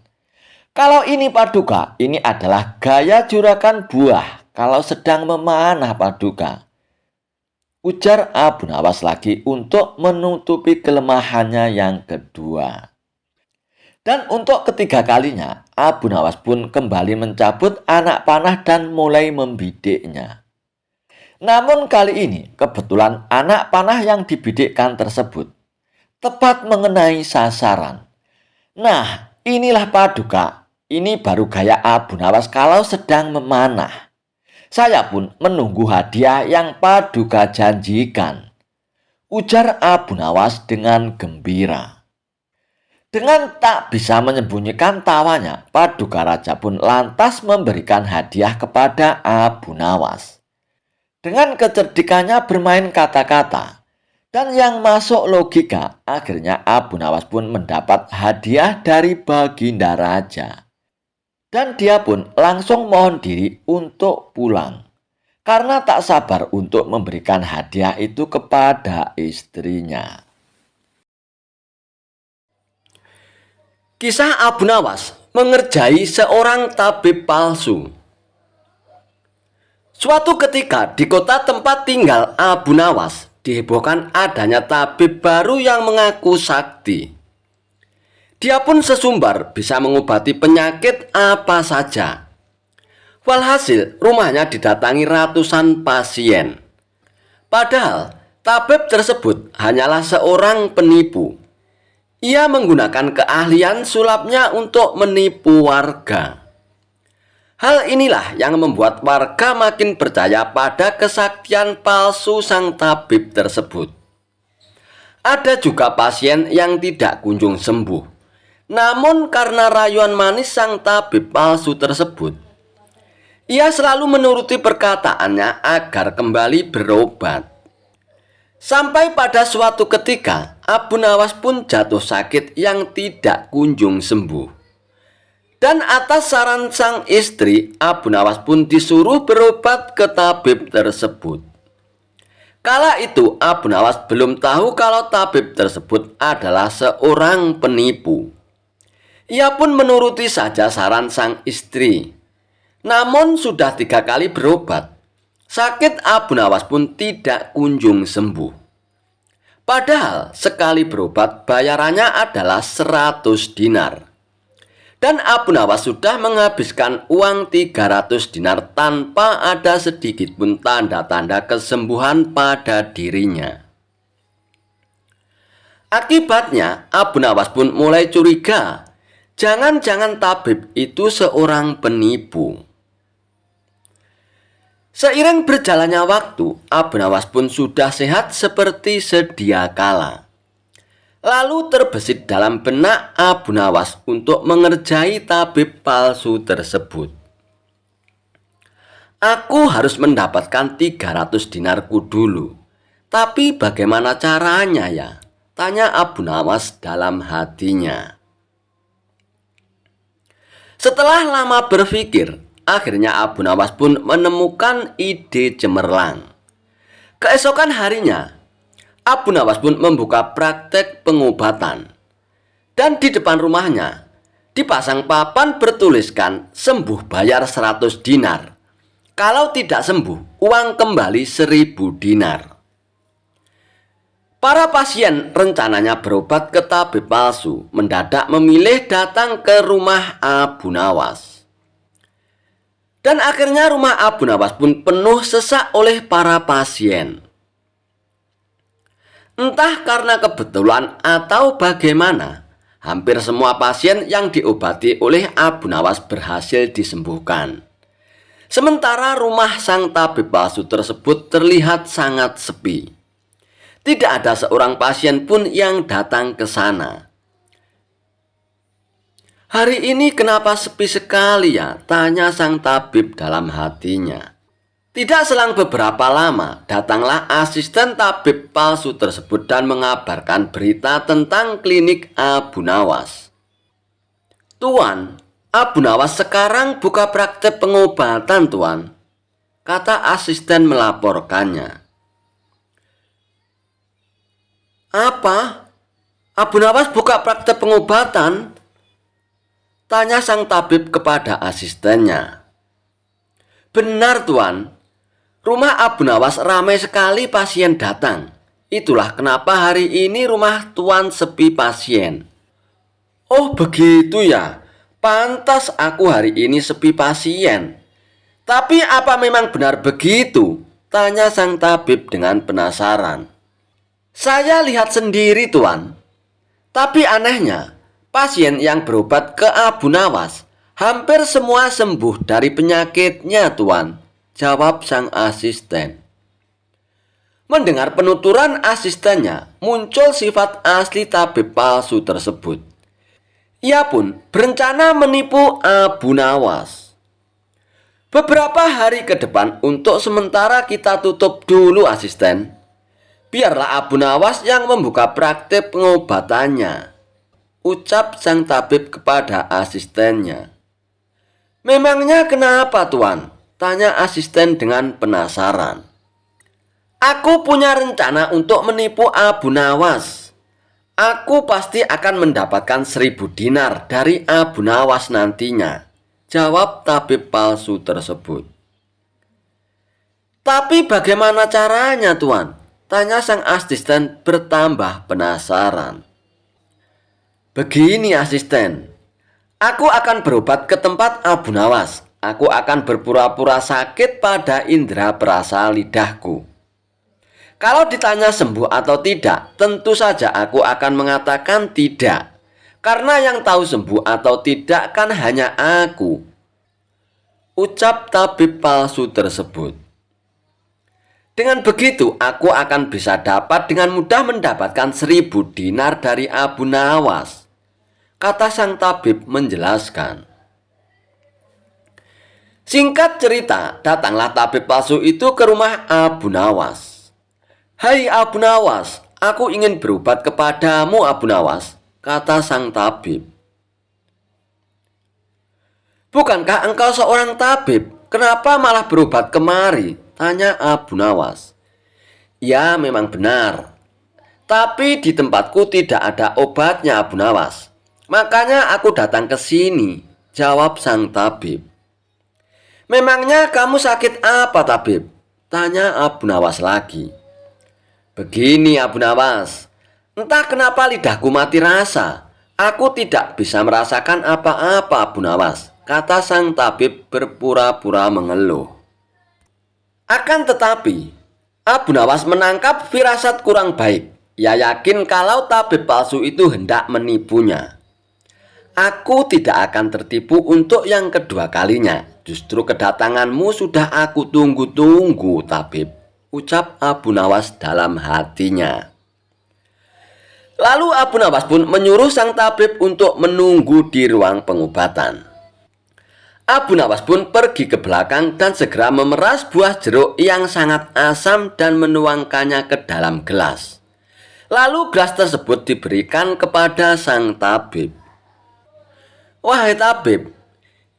Kalau ini Paduka, ini adalah gaya juragan buah kalau sedang memanah Paduka, ujar Abu Nawas lagi untuk menutupi kelemahannya yang kedua. Dan untuk ketiga kalinya, Abu Nawas pun kembali mencabut anak panah dan mulai membidiknya. Namun kali ini kebetulan anak panah yang dibidikkan tersebut tepat mengenai sasaran. Nah, inilah Paduka. Ini baru gaya Abu Nawas kalau sedang memanah. Saya pun menunggu hadiah yang Paduka janjikan, ujar Abu Nawas dengan gembira. Dengan tak bisa menyembunyikan tawanya, Paduka Raja pun lantas memberikan hadiah kepada Abu Nawas. Dengan kecerdikannya bermain kata-kata dan yang masuk logika, akhirnya Abu Nawas pun mendapat hadiah dari Baginda Raja. Dan dia pun langsung mohon diri untuk pulang, karena tak sabar untuk memberikan hadiah itu kepada istrinya. Kisah Abu Nawas mengerjai seorang tabib palsu. Suatu ketika di kota tempat tinggal Abu Nawas, dihebohkan adanya tabib baru yang mengaku sakti. Dia pun sesumbar bisa mengobati penyakit apa saja. Walhasil, rumahnya didatangi ratusan pasien. Padahal, tabib tersebut hanyalah seorang penipu. Ia menggunakan keahlian sulapnya untuk menipu warga. Hal inilah yang membuat warga makin percaya pada kesaktian palsu sang tabib tersebut. Ada juga pasien yang tidak kunjung sembuh. Namun karena rayuan manis sang tabib palsu tersebut, ia selalu menuruti perkataannya agar kembali berobat. Sampai pada suatu ketika, Abu Nawas pun jatuh sakit yang tidak kunjung sembuh. Dan atas saran sang istri, Abu Nawas pun disuruh berobat ke tabib tersebut. Kala itu Abu Nawas belum tahu kalau tabib tersebut adalah seorang penipu. Ia pun menuruti saja saran sang istri. Namun sudah 3 kali berobat, sakit Abu Nawas pun tidak kunjung sembuh. Padahal sekali berobat bayarannya adalah 100 dinar. Dan Abu Nawas sudah menghabiskan uang 300 dinar tanpa ada sedikit pun tanda-tanda kesembuhan pada dirinya. Akibatnya Abu Nawas pun mulai curiga, jangan-jangan tabib itu seorang penipu. Seiring berjalannya waktu, Abu Nawas pun sudah sehat seperti sedia kala. Lalu terbesit dalam benak Abu Nawas untuk mengerjai tabib palsu tersebut. Aku harus mendapatkan 300 dinarku dulu. Tapi bagaimana caranya ya? Tanya Abu Nawas dalam hatinya. Setelah lama berpikir, akhirnya Abu Nawas pun menemukan ide cemerlang. Keesokan harinya, Abu Nawas pun membuka praktek pengobatan. Dan di depan rumahnya dipasang papan bertuliskan sembuh bayar 100 dinar. Kalau tidak sembuh, uang kembali 1000 dinar. Para pasien rencananya berobat ke tabib palsu mendadak memilih datang ke rumah Abu Nawas. Dan akhirnya rumah Abu Nawas pun penuh sesak oleh para pasien. Entah karena kebetulan atau bagaimana, hampir semua pasien yang diobati oleh Abu Nawas berhasil disembuhkan. Sementara rumah sang tabib palsu tersebut terlihat sangat sepi. Tidak ada seorang pasien pun yang datang ke sana. Hari ini kenapa sepi sekali ya? Tanya sang tabib dalam hatinya. Tidak selang beberapa lama, datanglah asisten tabib palsu tersebut dan mengabarkan berita tentang klinik Abu Nawas. Tuan, Abu Nawas sekarang buka praktek pengobatan, Tuan, kata asisten melaporkannya. Apa? Abu Nawas buka praktek pengobatan? Tanya sang tabib kepada asistennya. Benar, Tuan. Rumah Abu Nawas ramai sekali pasien datang. Itulah kenapa hari ini rumah Tuan sepi pasien. Oh begitu ya. Pantas aku hari ini sepi pasien. Tapi apa memang benar begitu? Tanya sang tabib dengan penasaran. Saya lihat sendiri, Tuan. Tapi anehnya, pasien yang berobat ke Abu Nawas hampir semua sembuh dari penyakitnya, Tuan, jawab sang asisten. Mendengar penuturan asistennya, muncul sifat asli tabib palsu tersebut. Ia pun berencana menipu Abu Nawas. Beberapa hari ke depan untuk sementara kita tutup dulu, asisten. Biarlah Abu Nawas yang membuka praktek pengobatannya, ucap sang tabib kepada asistennya. Memangnya kenapa, Tuan? Tanya asisten dengan penasaran. Aku punya rencana untuk menipu Abu Nawas. Aku pasti akan mendapatkan 1000 dinar dari Abu Nawas nantinya, jawab tabib palsu tersebut. Tapi bagaimana caranya, Tuan? Tanya sang asisten bertambah penasaran. Begini asisten, aku akan berobat ke tempat Abu Nawas. Aku akan berpura-pura sakit pada indera perasa lidahku. Kalau ditanya sembuh atau tidak, tentu saja aku akan mengatakan tidak. Karena yang tahu sembuh atau tidak kan hanya aku. Ucap tabib palsu tersebut. Dengan begitu, aku akan bisa dapat dengan mudah mendapatkan 1.000 dinar dari Abu Nawas, kata sang tabib menjelaskan. Singkat cerita, datanglah tabib palsu itu ke rumah Abu Nawas. Hai Abu Nawas, aku ingin berobat kepadamu Abu Nawas, kata sang tabib. Bukankah engkau seorang tabib? Kenapa malah berobat kemari? Tanya Abu Nawas. Ya, memang benar. Tapi di tempatku tidak ada obatnya Abu Nawas. Makanya aku datang ke sini, jawab sang tabib. Memangnya kamu sakit apa tabib? Tanya Abu Nawas lagi. Begini Abu Nawas, entah kenapa lidahku mati rasa. Aku tidak bisa merasakan apa-apa Abu Nawas, kata sang tabib berpura-pura mengeluh. Akan tetapi, Abu Nawas menangkap firasat kurang baik. Ia yakin kalau tabib palsu itu hendak menipunya. Aku tidak akan tertipu untuk yang kedua kalinya. Justru kedatanganmu sudah aku tunggu-tunggu, tabib, ucap Abu Nawas dalam hatinya. Lalu Abu Nawas pun menyuruh sang tabib untuk menunggu di ruang pengobatan. Abu Nawas pun pergi ke belakang dan segera memeras buah jeruk yang sangat asam dan menuangkannya ke dalam gelas. Lalu gelas tersebut diberikan kepada sang tabib. Wahai tabib,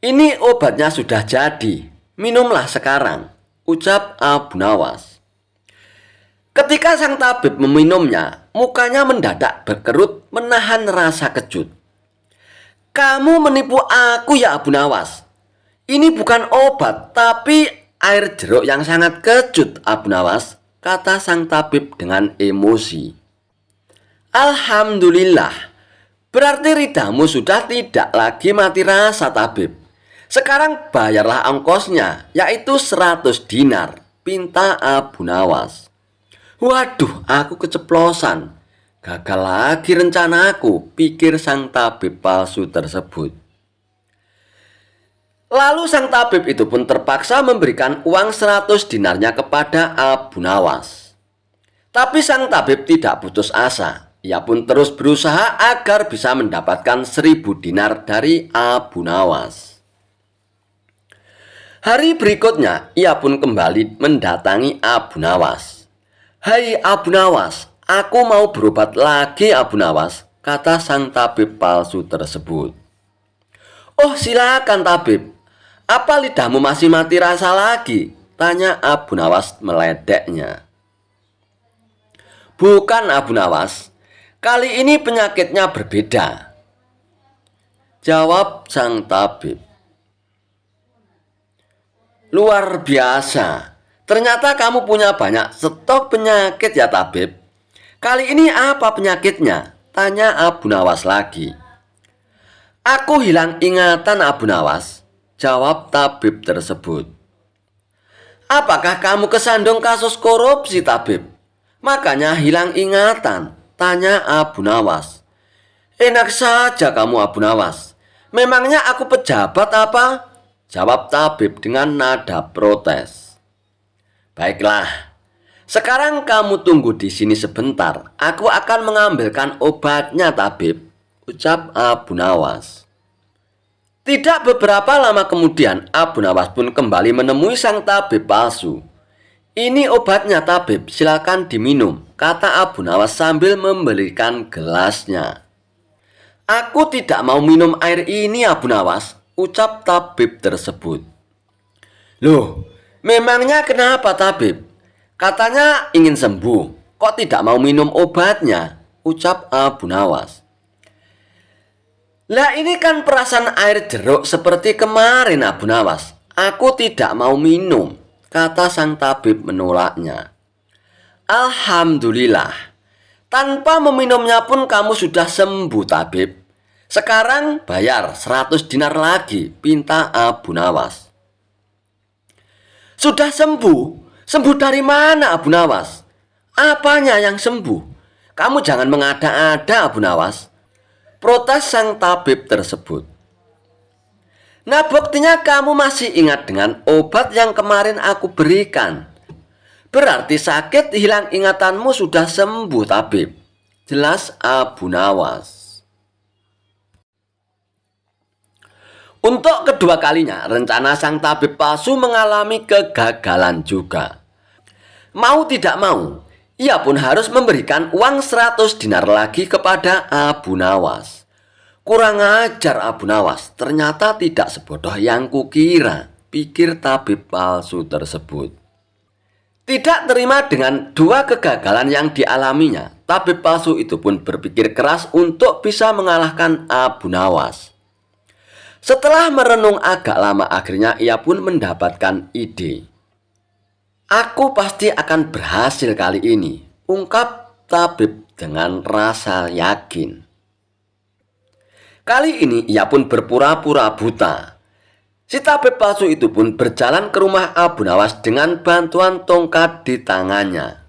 ini obatnya sudah jadi, minumlah sekarang, ucap Abu Nawas. Ketika sang tabib meminumnya, mukanya mendadak berkerut menahan rasa kejut. Kamu menipu aku ya Abu Nawas. Ini bukan obat, tapi air jeruk yang sangat kecut Abu Nawas, kata sang tabib dengan emosi. Alhamdulillah. Berarti lidahmu sudah tidak lagi mati rasa tabib. Sekarang bayarlah ongkosnya, yaitu 100 dinar, pinta Abu Nawas. Waduh, aku keceplosan. Gagal lagi rencanaku, pikir sang tabib palsu tersebut. Lalu sang tabib itu pun terpaksa memberikan uang 100 dinarnya kepada Abu Nawas. Tapi sang tabib tidak putus asa. Ia pun terus berusaha agar bisa mendapatkan 1.000 dinar dari Abu Nawas. Hari berikutnya, ia pun kembali mendatangi Abu Nawas. Hai Abu Nawas, aku mau berobat lagi Abu Nawas, kata sang tabib palsu tersebut. Oh silakan tabib, apa lidahmu masih mati rasa lagi? Tanya Abu Nawas meledeknya. Bukan Abu Nawas. Kali ini penyakitnya berbeda, jawab sang tabib. Luar biasa, ternyata kamu punya banyak stok penyakit ya tabib. Kali ini apa penyakitnya? Tanya Abu Nawas lagi. Aku hilang ingatan Abu Nawas, jawab tabib tersebut. Apakah kamu kesandung kasus korupsi tabib? Makanya hilang ingatan, tanya Abu Nawas. Enak saja kamu Abu Nawas. Memangnya aku pejabat apa? Jawab tabib dengan nada protes. Baiklah, sekarang kamu tunggu di sini sebentar. Aku akan mengambilkan obatnya tabib, ucap Abu Nawas. Tidak beberapa lama kemudian, Abu Nawas pun kembali menemui sang tabib palsu. Ini obatnya tabib, silakan diminum, kata Abu Nawas sambil memberikan gelasnya. Aku tidak mau minum air ini Abu Nawas, ucap tabib tersebut. Loh, memangnya kenapa tabib? Katanya ingin sembuh, kok tidak mau minum obatnya, ucap Abu Nawas. Lah ini kan perasan air jeruk seperti kemarin Abu Nawas. Aku tidak mau minum, kata sang tabib menolaknya. Alhamdulillah, tanpa meminumnya pun kamu sudah sembuh, tabib. Sekarang bayar 100 dinar lagi, pinta Abu Nawas. Sudah sembuh? Sembuh dari mana, Abu Nawas? Apanya yang sembuh? Kamu jangan mengada-ada, Abu Nawas, protes sang tabib tersebut. Nah, buktinya kamu masih ingat dengan obat yang kemarin aku berikan. Berarti sakit hilang ingatanmu sudah sembuh, tabib, jelas Abu Nawas. Untuk kedua kalinya, rencana sang tabib palsu mengalami kegagalan juga. Mau tidak mau, ia pun harus memberikan uang 100 dinar lagi kepada Abu Nawas. Kurang ajar Abu Nawas, ternyata tidak sebodoh yang kukira, pikir tabib palsu tersebut. Tidak terima dengan dua kegagalan yang dialaminya, tabib palsu itu pun berpikir keras untuk bisa mengalahkan Abu Nawas. Setelah merenung agak lama, akhirnya ia pun mendapatkan ide. Aku pasti akan berhasil kali ini, ungkap tabib dengan rasa yakin. Kali ini ia pun berpura-pura buta. Si tabib palsu itu pun berjalan ke rumah Abu Nawas dengan bantuan tongkat di tangannya.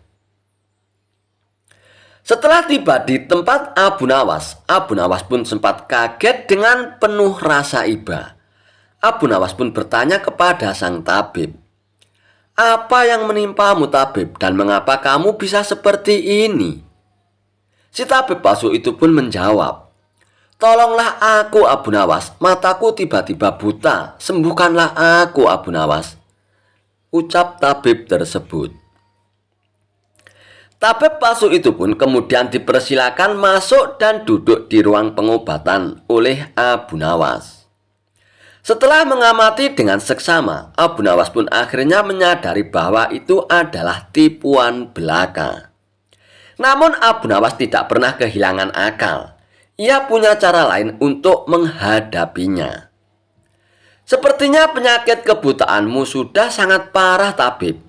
Setelah tiba di tempat Abu Nawas pun sempat kaget dengan penuh rasa iba. Abu Nawas pun bertanya kepada sang tabib, "Apa yang menimpamu, tabib, dan mengapa kamu bisa seperti ini?" Si tabib palsu itu pun menjawab, "Tolonglah aku, Abu Nawas, mataku tiba-tiba buta, sembuhkanlah aku, Abu Nawas," ucap tabib tersebut. Tabib palsu itu pun kemudian dipersilakan masuk dan duduk di ruang pengobatan oleh Abu Nawas. Setelah mengamati dengan seksama, Abu Nawas pun akhirnya menyadari bahwa itu adalah tipuan belaka. Namun Abu Nawas tidak pernah kehilangan akal. Ia punya cara lain untuk menghadapinya. "Sepertinya penyakit kebutaanmu sudah sangat parah, tabib.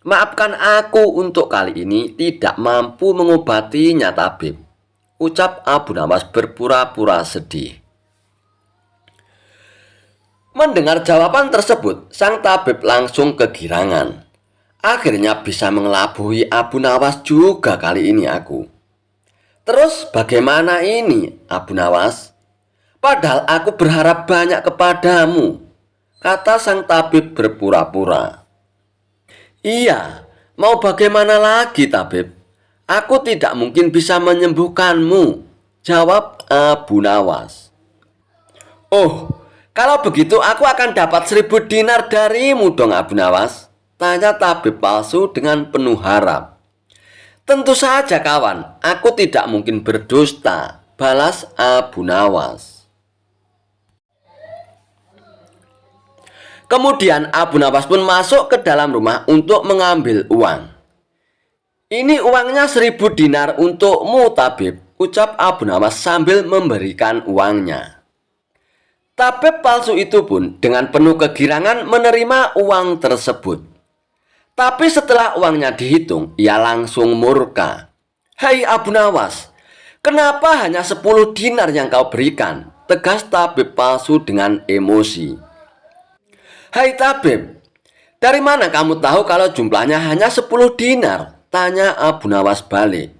Maafkan aku untuk kali ini tidak mampu mengobatinya, tabib," ucap Abu Nawas berpura-pura sedih. Mendengar jawaban tersebut, sang tabib langsung kegirangan. Akhirnya bisa mengelabui Abu Nawas juga kali ini aku. "Terus bagaimana ini, Abu Nawas? Padahal aku berharap banyak kepadamu," kata sang tabib berpura-pura. "Iya, mau bagaimana lagi, tabib? Aku tidak mungkin bisa menyembuhkanmu," jawab Abu Nawas. "Oh, kalau begitu aku akan dapat 1000 dinar darimu dong, Abu Nawas," tanya tabib palsu dengan penuh harap. "Tentu saja kawan, aku tidak mungkin berdusta," balas Abu Nawas. Kemudian Abu Nawas pun masuk ke dalam rumah untuk mengambil uang. "Ini uangnya 1000 dinar untukmu, tabib," ucap Abu Nawas sambil memberikan uangnya. Tabib palsu itu pun dengan penuh kegirangan menerima uang tersebut. Tapi setelah uangnya dihitung, ia langsung murka. "Hai Abu Nawas, kenapa hanya 10 dinar yang kau berikan?" tegas tabib palsu dengan emosi. "Hai tabib, dari mana kamu tahu kalau jumlahnya hanya 10 dinar? Tanya Abu Nawas balik.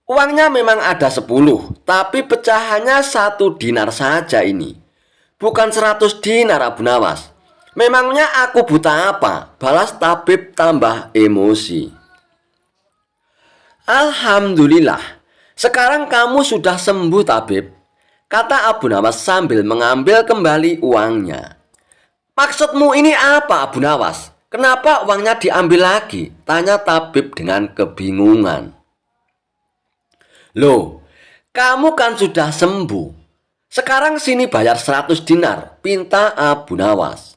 "Uangnya memang ada 10, tapi pecahannya 1 dinar saja ini. Bukan 100 dinar, Abu Nawas. Memangnya aku buta apa?" balas tabib tambah emosi. "Alhamdulillah, sekarang kamu sudah sembuh, tabib," kata Abu Nawas sambil mengambil kembali uangnya. "Maksudmu ini apa, Abu Nawas? Kenapa uangnya diambil lagi?" tanya tabib dengan kebingungan. "Loh, kamu kan sudah sembuh. Sekarang sini bayar 100 dinar, pinta Abu Nawas."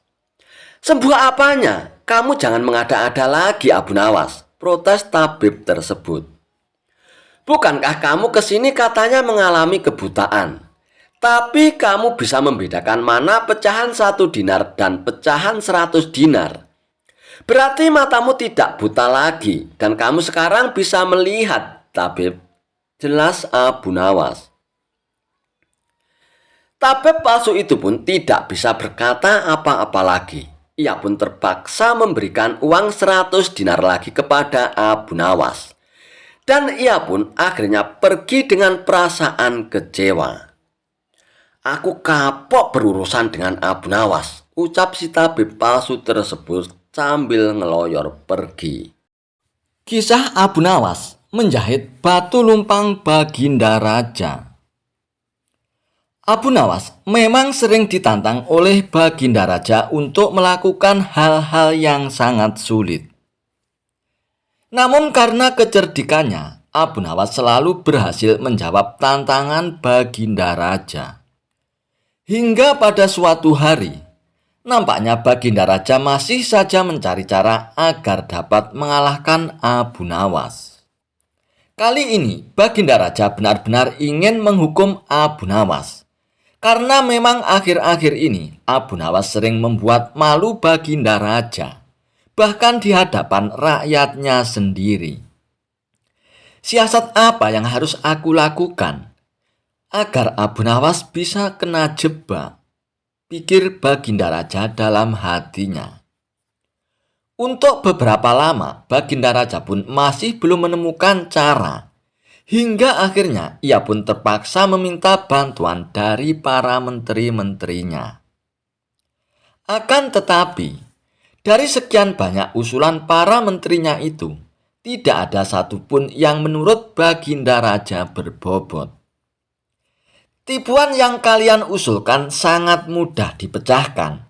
"Sembuh apanya? Kamu jangan mengada-ada lagi, Abu Nawas," protes tabib tersebut. "Bukankah kamu kesini katanya mengalami kebutaan? Tapi kamu bisa membedakan mana pecahan 1 dinar dan pecahan 100 dinar. Berarti matamu tidak buta lagi dan kamu sekarang bisa melihat, tabib, jelas Abu Nawas. Tabib palsu itu pun tidak bisa berkata apa-apa lagi. Ia pun terpaksa memberikan uang 100 dinar lagi kepada Abu Nawas. Dan ia pun akhirnya pergi dengan perasaan kecewa. Aku kapok berurusan dengan Abu Nawas, ucap si tabib palsu tersebut sambil ngeloyor pergi. Kisah Abu Nawas menjahit batu lumpang Baginda Raja. Abu Nawas memang sering ditantang oleh Baginda Raja untuk melakukan hal-hal yang sangat sulit. Namun karena kecerdikannya, Abu Nawas selalu berhasil menjawab tantangan Baginda Raja. Hingga pada suatu hari, nampaknya Baginda Raja masih saja mencari cara agar dapat mengalahkan Abu Nawas. Kali ini Baginda Raja benar-benar ingin menghukum Abu Nawas. Karena memang akhir-akhir ini Abu Nawas sering membuat malu Baginda Raja, bahkan di hadapan rakyatnya sendiri. Siasat apa yang harus aku lakukan agar Abu Nawas bisa kena jebak? Pikir Baginda Raja dalam hatinya. Untuk beberapa lama Baginda Raja pun masih belum menemukan cara. Hingga akhirnya ia pun terpaksa meminta bantuan dari para menteri-menterinya. Akan tetapi, dari sekian banyak usulan para menterinya itu, tidak ada satupun yang menurut Baginda Raja berbobot. Tipuan yang kalian usulkan sangat mudah dipecahkan.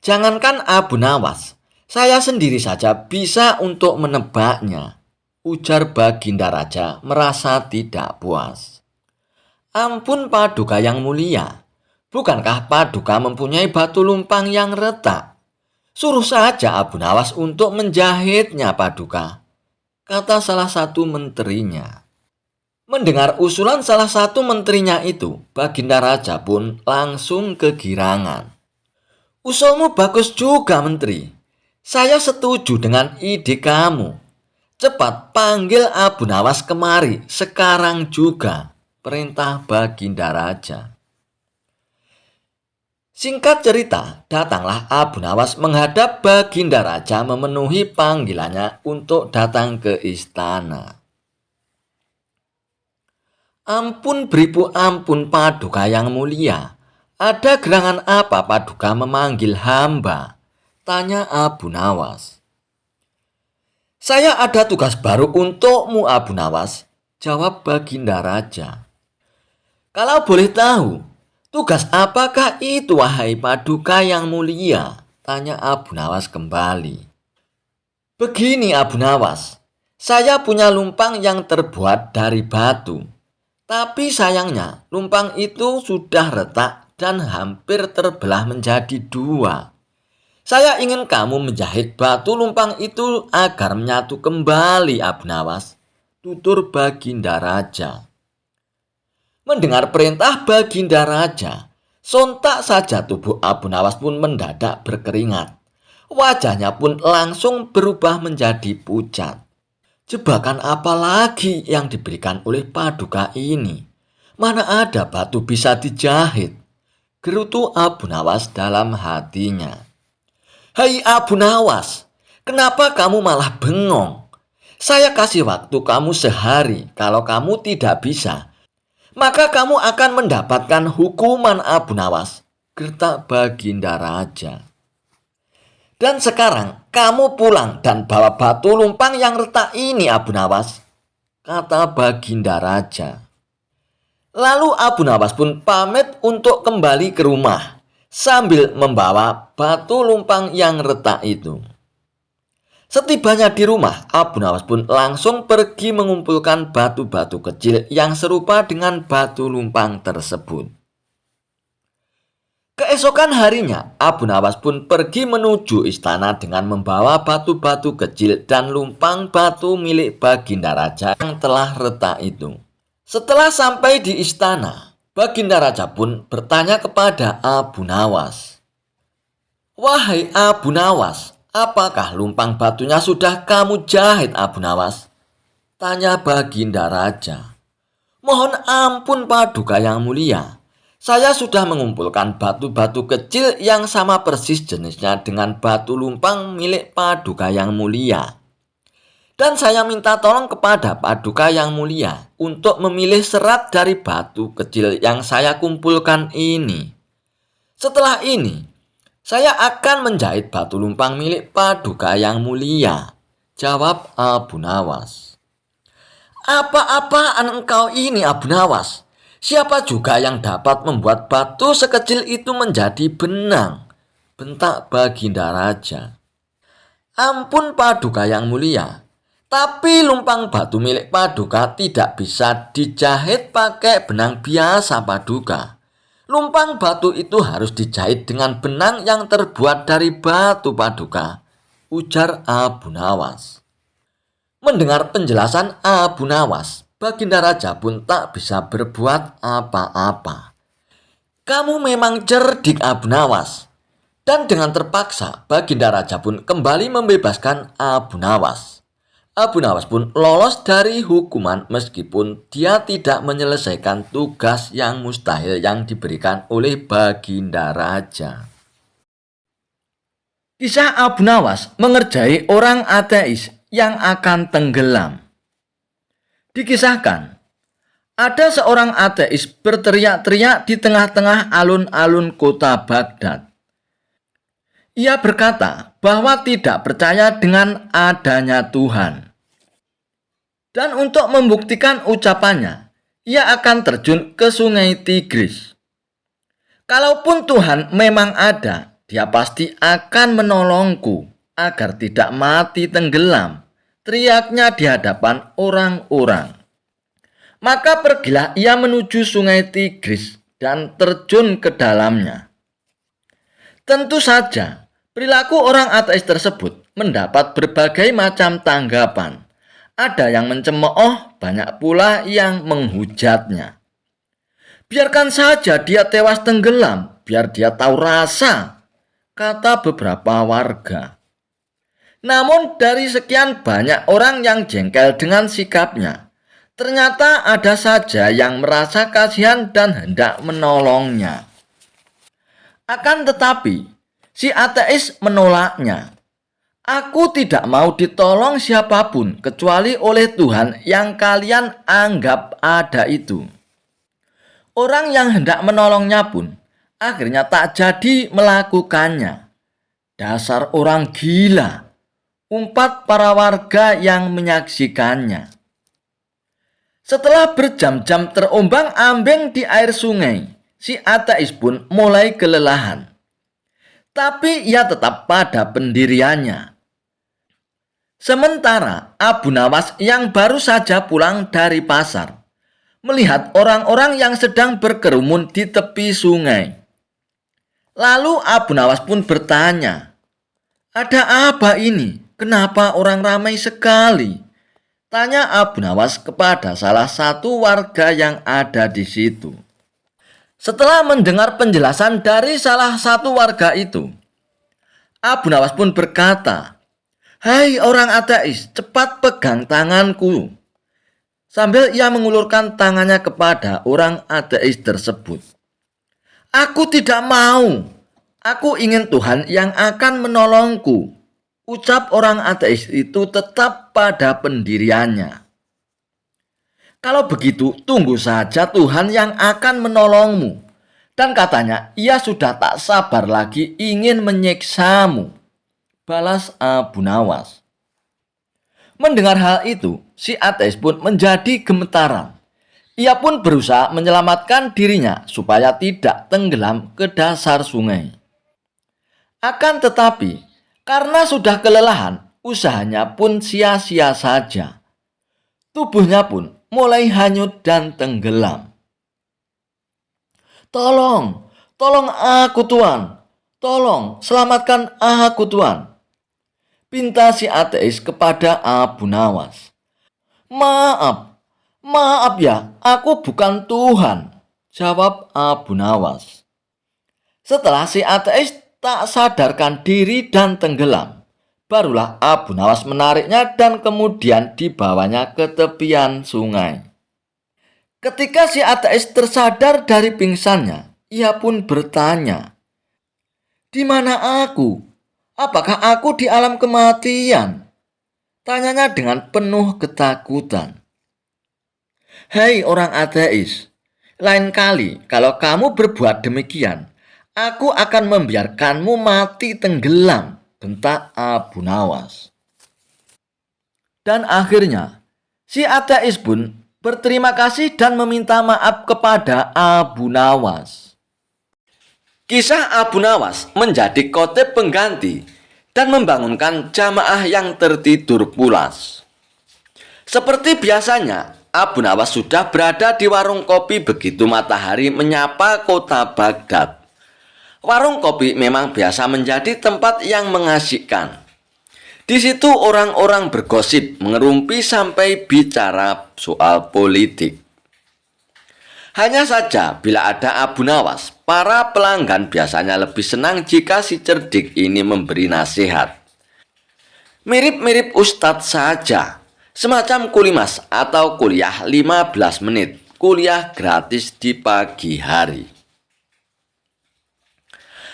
Jangankan Abu Nawas, saya sendiri saja bisa untuk menebaknya, ujar Baginda Raja merasa tidak puas. Ampun Paduka yang mulia, bukankah Paduka mempunyai batu lumpang yang retak? Suruh saja Abu Nawas untuk menjahitnya, Paduka, kata salah satu menterinya. Mendengar usulan salah satu menterinya itu, Baginda Raja pun langsung kegirangan. Usulmu bagus juga, Menteri. Saya setuju dengan ide kamu. Cepat panggil Abu Nawas kemari sekarang juga, perintah Baginda Raja. Singkat cerita, datanglah Abu Nawas menghadap Baginda Raja memenuhi panggilannya untuk datang ke istana. Ampun beribu ampun Paduka yang mulia, ada gerangan apa Paduka memanggil hamba? Tanya Abu Nawas. Saya ada tugas baru untukmu Abu Nawas, jawab Baginda Raja. Kalau boleh tahu, tugas apakah itu wahai Paduka yang mulia? Tanya Abu Nawas kembali. Begini Abu Nawas, saya punya lumpang yang terbuat dari batu. Tapi sayangnya lumpang itu sudah retak dan hampir terbelah menjadi dua. Saya ingin kamu menjahit batu lumpang itu agar menyatu kembali Abu Nawas, tutur Baginda Raja. Mendengar perintah Baginda Raja, sontak saja tubuh Abu Nawas pun mendadak berkeringat. Wajahnya pun langsung berubah menjadi pucat. Jebakan apa lagi yang diberikan oleh Paduka ini? Mana ada batu bisa dijahit? Gerutu Abu Nawas dalam hatinya. Hai Abu Nawas, kenapa kamu malah bengong? Saya kasih waktu kamu sehari. Kalau kamu tidak bisa, maka kamu akan mendapatkan hukuman Abu Nawas, gertak Baginda Raja. Dan sekarang kamu pulang dan bawa batu lumpang yang retak ini Abu Nawas, kata Baginda Raja. Lalu Abu Nawas pun pamit untuk kembali ke rumah sambil membawa batu lumpang yang retak itu. Setibanya di rumah, Abu Nawas pun langsung pergi mengumpulkan batu-batu kecil yang serupa dengan batu lumpang tersebut. Keesokan harinya, Abu Nawas pun pergi menuju istana dengan membawa batu-batu kecil dan lumpang batu milik Baginda Raja yang telah retak itu. Setelah sampai di istana, Baginda Raja pun bertanya kepada Abu Nawas. Wahai Abu Nawas, "Apakah lumpang batunya sudah kamu jahit, Abu Nawas?" tanya Baginda Raja. "Mohon ampun Paduka yang mulia. Saya sudah mengumpulkan batu-batu kecil yang sama persis jenisnya dengan batu lumpang milik Paduka yang mulia. Dan saya minta tolong kepada Paduka yang mulia untuk memilih serat dari batu kecil yang saya kumpulkan ini. Setelah ini, saya akan menjahit batu lumpang milik Paduka yang mulia," jawab Abu Nawas. "Apa-apaan engkau ini, Abu Nawas? Siapa juga yang dapat membuat batu sekecil itu menjadi benang?" bentak Baginda Raja. "Ampun Paduka yang mulia, tapi lumpang batu milik Paduka tidak bisa dijahit pakai benang biasa, Paduka. Lumpang batu itu harus dijahit dengan benang yang terbuat dari batu, Paduka," ujar Abu Nawas. Mendengar penjelasan Abu Nawas, Baginda Raja pun tak bisa berbuat apa-apa. "Kamu memang cerdik, Abu Nawas." Dan dengan terpaksa, Baginda Raja pun kembali membebaskan Abu Nawas. Abu Nawas pun lolos dari hukuman meskipun dia tidak menyelesaikan tugas yang mustahil yang diberikan oleh Baginda Raja. Kisah Abu Nawas mengerjai orang ateis yang akan tenggelam. Dikisahkan, ada seorang ateis berteriak-teriak di tengah-tengah alun-alun kota Baghdad. Ia berkata bahwa tidak percaya dengan adanya Tuhan. Dan untuk membuktikan ucapannya, ia akan terjun ke sungai Tigris. "Kalaupun Tuhan memang ada, Dia pasti akan menolongku agar tidak mati tenggelam," teriaknya di hadapan orang-orang. Maka pergilah ia menuju sungai Tigris dan terjun ke dalamnya. Tentu saja, perilaku orang ateis tersebut mendapat berbagai macam tanggapan. Ada yang mencemooh, banyak pula yang menghujatnya. "Biarkan saja dia tewas tenggelam, biar dia tahu rasa," kata beberapa warga. Namun dari sekian banyak orang yang jengkel dengan sikapnya, ternyata ada saja yang merasa kasihan dan hendak menolongnya. Akan tetapi, si ateis menolaknya. "Aku tidak mau ditolong siapapun kecuali oleh Tuhan yang kalian anggap ada itu." Orang yang hendak menolongnya pun akhirnya tak jadi melakukannya. "Dasar orang gila," umpat para warga yang menyaksikannya. Setelah berjam-jam terombang-ambing di air sungai, si ateis pun mulai kelelahan. Tapi ia tetap pada pendiriannya. Sementara Abu Nawas yang baru saja pulang dari pasar melihat orang-orang yang sedang berkerumun di tepi sungai. Lalu Abu Nawas pun bertanya, "Ada apa ini? Kenapa orang ramai sekali?" tanya Abu Nawas kepada salah satu warga yang ada di situ. Setelah mendengar penjelasan dari salah satu warga itu, Abu Nawas pun berkata, "Hai orang ateis, cepat pegang tanganku." Sambil ia mengulurkan tangannya kepada orang ateis tersebut. "Aku tidak mau. Aku ingin Tuhan yang akan menolongku," ucap orang ateis itu tetap pada pendiriannya. "Kalau begitu, tunggu saja Tuhan yang akan menolongmu." Dan katanya, ia sudah tak sabar lagi ingin menyiksamu, balas Abu Nawas. Mendengar hal itu, si ateis pun menjadi gemetaran. Ia pun berusaha menyelamatkan dirinya supaya tidak tenggelam ke dasar sungai. Akan tetapi, karena sudah kelelahan, usahanya pun sia-sia saja. Tubuhnya pun mulai hanyut dan tenggelam. "Tolong, tolong aku Tuan. Tolong, selamatkan aku Tuan," pinta si ateis kepada Abu Nawas. Maaf ya, aku bukan Tuhan," jawab Abu Nawas. Setelah si ateis tak sadarkan diri dan tenggelam, Barulah Abu Nawas menariknya dan kemudian dibawanya ke tepian sungai. Ketika si ateis tersadar dari pingsannya, ia pun bertanya, "Di mana aku? Apakah aku di alam kematian?" Tanyanya dengan penuh ketakutan. "Hei orang ateis, lain kali kalau kamu berbuat demikian, aku akan membiarkanmu mati tenggelam," bentak Abu Nawas. Dan akhirnya, si ateis pun berterima kasih dan meminta maaf kepada Abu Nawas. Kisah Abu Nawas menjadi khotib pengganti dan membangunkan jamaah yang tertidur pulas. Seperti biasanya, Abu Nawas sudah berada di warung kopi begitu matahari menyapa kota Baghdad. Warung kopi memang biasa menjadi tempat yang mengasyikkan. Di situ orang-orang bergosip, mengerumpi sampai bicara soal politik. Hanya saja bila ada Abu Nawas, para pelanggan biasanya lebih senang jika si cerdik ini memberi nasihat. Mirip-mirip ustadz saja, semacam kulimas atau kuliah 15 menit, kuliah gratis di pagi hari.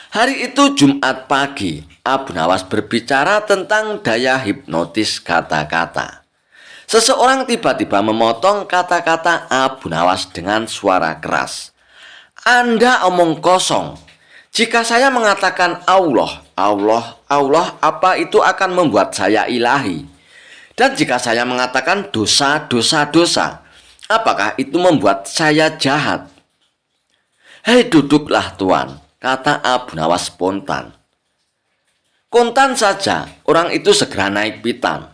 Hari itu Jumat pagi, Abu Nawas berbicara tentang daya hipnotis kata-kata. Seseorang tiba-tiba memotong kata-kata Abu Nawas dengan suara keras. "Anda omong kosong. Jika saya mengatakan Allah, Allah, Allah, apa itu akan membuat saya ilahi? Dan jika saya mengatakan dosa, dosa, dosa, apakah itu membuat saya jahat?" "Hei, duduklah Tuan," kata Abu Nawas spontan. Kontan saja, orang itu segera naik pitam.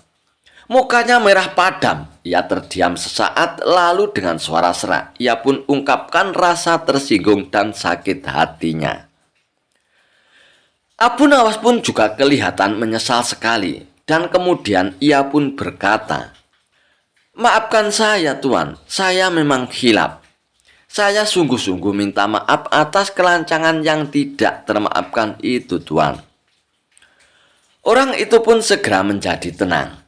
Mukanya merah padam, ia terdiam sesaat lalu dengan suara serak, ia pun ungkapkan rasa tersinggung dan sakit hatinya. Abu Nawas pun juga kelihatan menyesal sekali, dan kemudian ia pun berkata, "Maafkan saya Tuan, saya memang khilaf. Saya sungguh-sungguh minta maaf atas kelancangan yang tidak termaafkan itu Tuan." Orang itu pun segera menjadi tenang.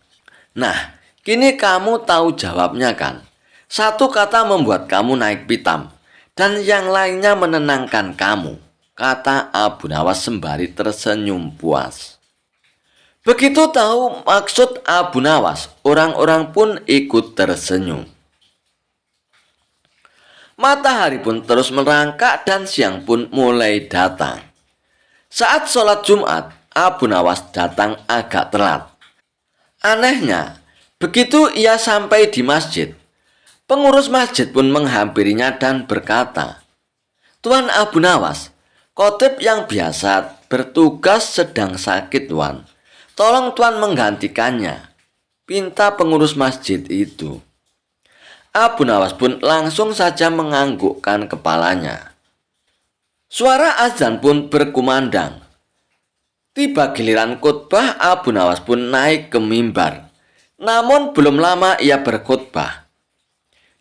"Nah, kini kamu tahu jawabnya kan? Satu kata membuat kamu naik pitam, dan yang lainnya menenangkan kamu," kata Abu Nawas sembari tersenyum puas. Begitu tahu maksud Abu Nawas, orang-orang pun ikut tersenyum. Matahari pun terus merangkak dan siang pun mulai datang. Saat sholat Jumat, Abu Nawas datang agak telat. Anehnya, begitu ia sampai di masjid, pengurus masjid pun menghampirinya dan berkata, "Tuan Abu Nawas, khotib yang biasa bertugas sedang sakit Tuan. Tolong Tuan menggantikannya," pinta pengurus masjid itu. Abu Nawas pun langsung saja menganggukkan kepalanya. Suara azan pun berkumandang. Tiba giliran khutbah, Abu Nawas pun naik ke mimbar. Namun belum lama ia berkhutbah.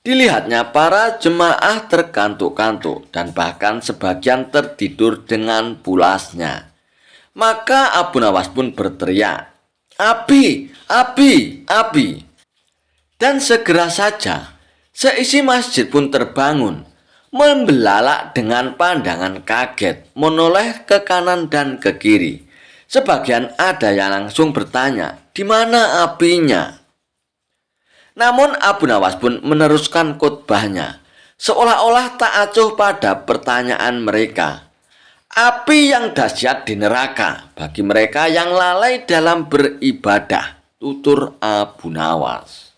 Dilihatnya para jemaah terkantuk-kantuk dan bahkan sebagian tertidur dengan pulasnya. Maka Abu Nawas pun berteriak, "Abi, Abi, Abi!" Dan segera saja seisi masjid pun terbangun, membelalak dengan pandangan kaget, menoleh ke kanan dan ke kiri. Sebagian ada yang langsung bertanya, "Di mana apinya?" Namun Abu Nawas pun meneruskan khutbahnya, seolah-olah tak acuh pada pertanyaan mereka. "Api yang dahsyat di neraka bagi mereka yang lalai dalam beribadah," tutur Abu Nawas.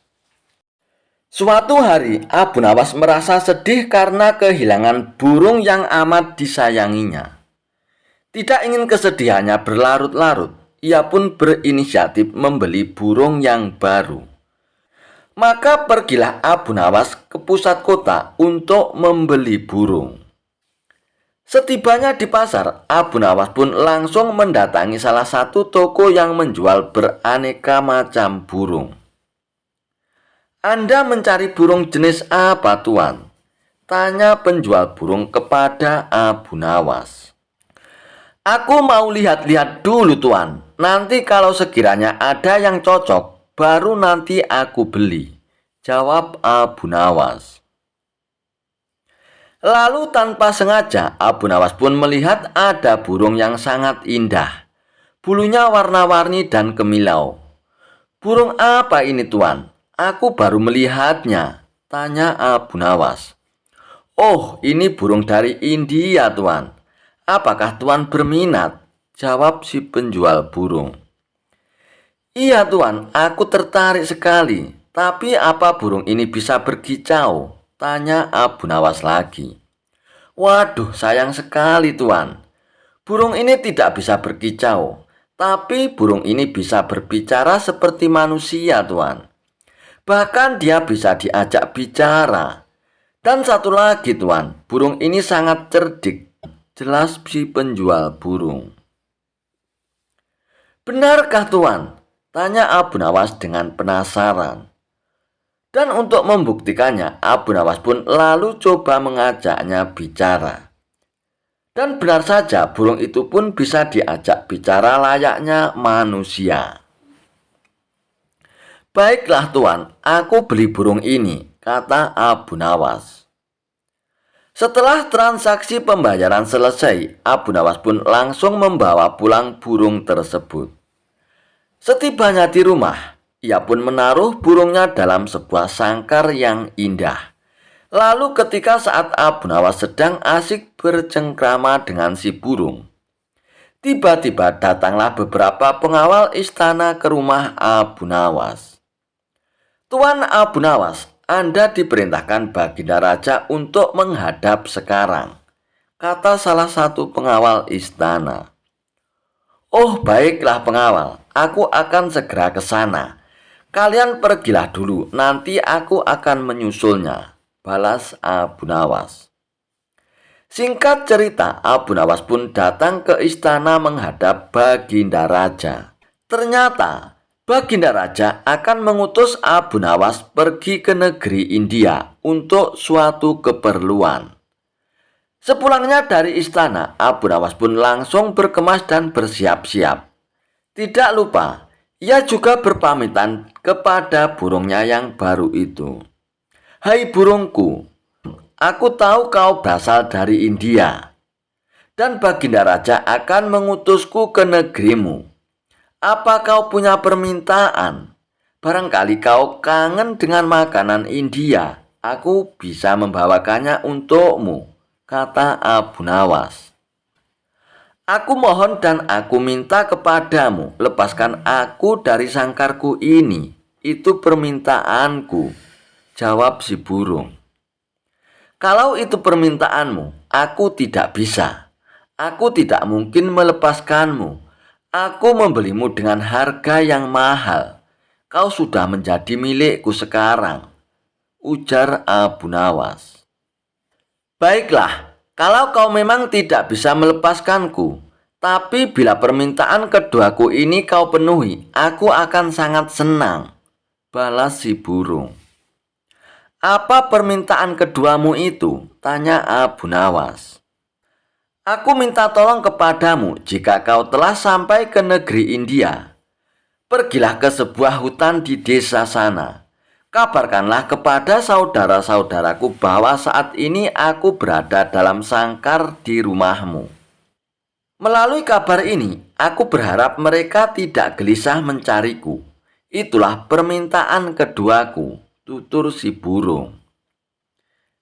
Suatu hari, Abu Nawas merasa sedih karena kehilangan burung yang amat disayanginya. Tidak ingin kesedihannya berlarut-larut, ia pun berinisiatif membeli burung yang baru. Maka pergilah Abu Nawas ke pusat kota untuk membeli burung. Setibanya di pasar, Abu Nawas pun langsung mendatangi salah satu toko yang menjual beraneka macam burung. "Anda mencari burung jenis apa Tuan?" tanya penjual burung kepada Abu Nawas. "Aku mau lihat-lihat dulu Tuan," nanti kalau sekiranya ada yang cocok, baru nanti aku beli, jawab Abu Nawas. Lalu tanpa sengaja, Abu Nawas pun melihat ada burung yang sangat indah. Bulunya warna-warni dan kemilau. Burung apa ini, Tuan? Aku baru melihatnya, tanya Abu Nawas. Oh, ini burung dari India, Tuan. Apakah Tuan berminat? Jawab si penjual burung. Iya, Tuan, aku tertarik sekali. Tapi apa burung ini bisa berkicau? Tanya Abu Nawas lagi. Waduh, sayang sekali, Tuan. Burung ini tidak bisa berkicau. Tapi burung ini bisa berbicara seperti manusia, Tuan. Bahkan dia bisa diajak bicara. Dan satu lagi, Tuan, burung ini sangat cerdik, jelas si penjual burung. Benarkah, Tuan? Tanya Abu Nawas dengan penasaran. Dan untuk membuktikannya, Abu Nawas pun lalu coba mengajaknya bicara. Dan benar saja, burung itu pun bisa diajak bicara layaknya manusia. Baiklah, Tuan, aku beli burung ini, kata Abu Nawas. Setelah transaksi pembayaran selesai, Abu Nawas pun langsung membawa pulang burung tersebut. Setibanya di rumah, ia pun menaruh burungnya dalam sebuah sangkar yang indah. Lalu ketika saat Abu Nawas sedang asik bercengkrama dengan si burung, tiba-tiba datanglah beberapa pengawal istana ke rumah Abu Nawas. Tuan Abu Nawas, Anda diperintahkan Baginda Raja untuk menghadap sekarang, kata salah satu pengawal istana. Oh, baiklah pengawal, aku akan segera ke sana. Kalian pergilah dulu, nanti aku akan menyusulnya, balas Abu Nawas. Singkat cerita, Abu Nawas pun datang ke istana menghadap Baginda Raja. Ternyata Baginda Raja akan mengutus Abu Nawas pergi ke negeri India untuk suatu keperluan. Sepulangnya dari istana, Abu Nawas pun langsung berkemas dan bersiap-siap. Tidak lupa, ia juga berpamitan kepada burungnya yang baru itu. Hai burungku, aku tahu kau berasal dari India, dan Baginda Raja akan mengutusku ke negerimu. Apa kau punya permintaan? Barangkali kau kangen dengan makanan India. Aku bisa membawakannya untukmu, kata Abu Nawas. Aku mohon dan aku minta kepadamu, lepaskan aku dari sangkarku ini. Itu permintaanku, jawab si burung. Kalau itu permintaanmu, aku tidak bisa. Aku tidak mungkin melepaskanmu. Aku membelimu dengan harga yang mahal. Kau sudah menjadi milikku sekarang, ujar Abu Nawas. Baiklah, kalau kau memang tidak bisa melepaskanku, tapi bila permintaan keduaku ini kau penuhi, aku akan sangat senang, balas si burung. Apa permintaan keduamu itu? Tanya Abu Nawas. Aku minta tolong kepadamu jika kau telah sampai ke negeri India. Pergilah ke sebuah hutan di desa sana. Kabarkanlah kepada saudara-saudaraku bahwa saat ini aku berada dalam sangkar di rumahmu. Melalui kabar ini, aku berharap mereka tidak gelisah mencariku. Itulah permintaan keduaku, tutur si burung.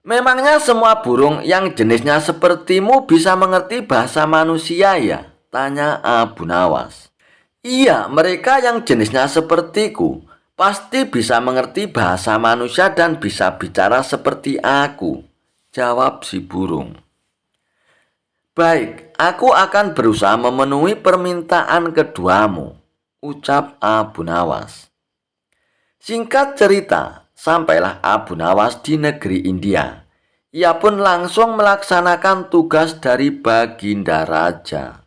Memangnya semua burung yang jenisnya sepertimu bisa mengerti bahasa manusia ya? Tanya Abu Nawas. Iya, mereka yang jenisnya sepertiku pasti bisa mengerti bahasa manusia dan bisa bicara seperti aku, jawab si burung. Baik, aku akan berusaha memenuhi permintaan keduamu, ucap Abu Nawas. Singkat cerita, sampailah Abu Nawas di negeri India. Ia pun langsung melaksanakan tugas dari Baginda Raja.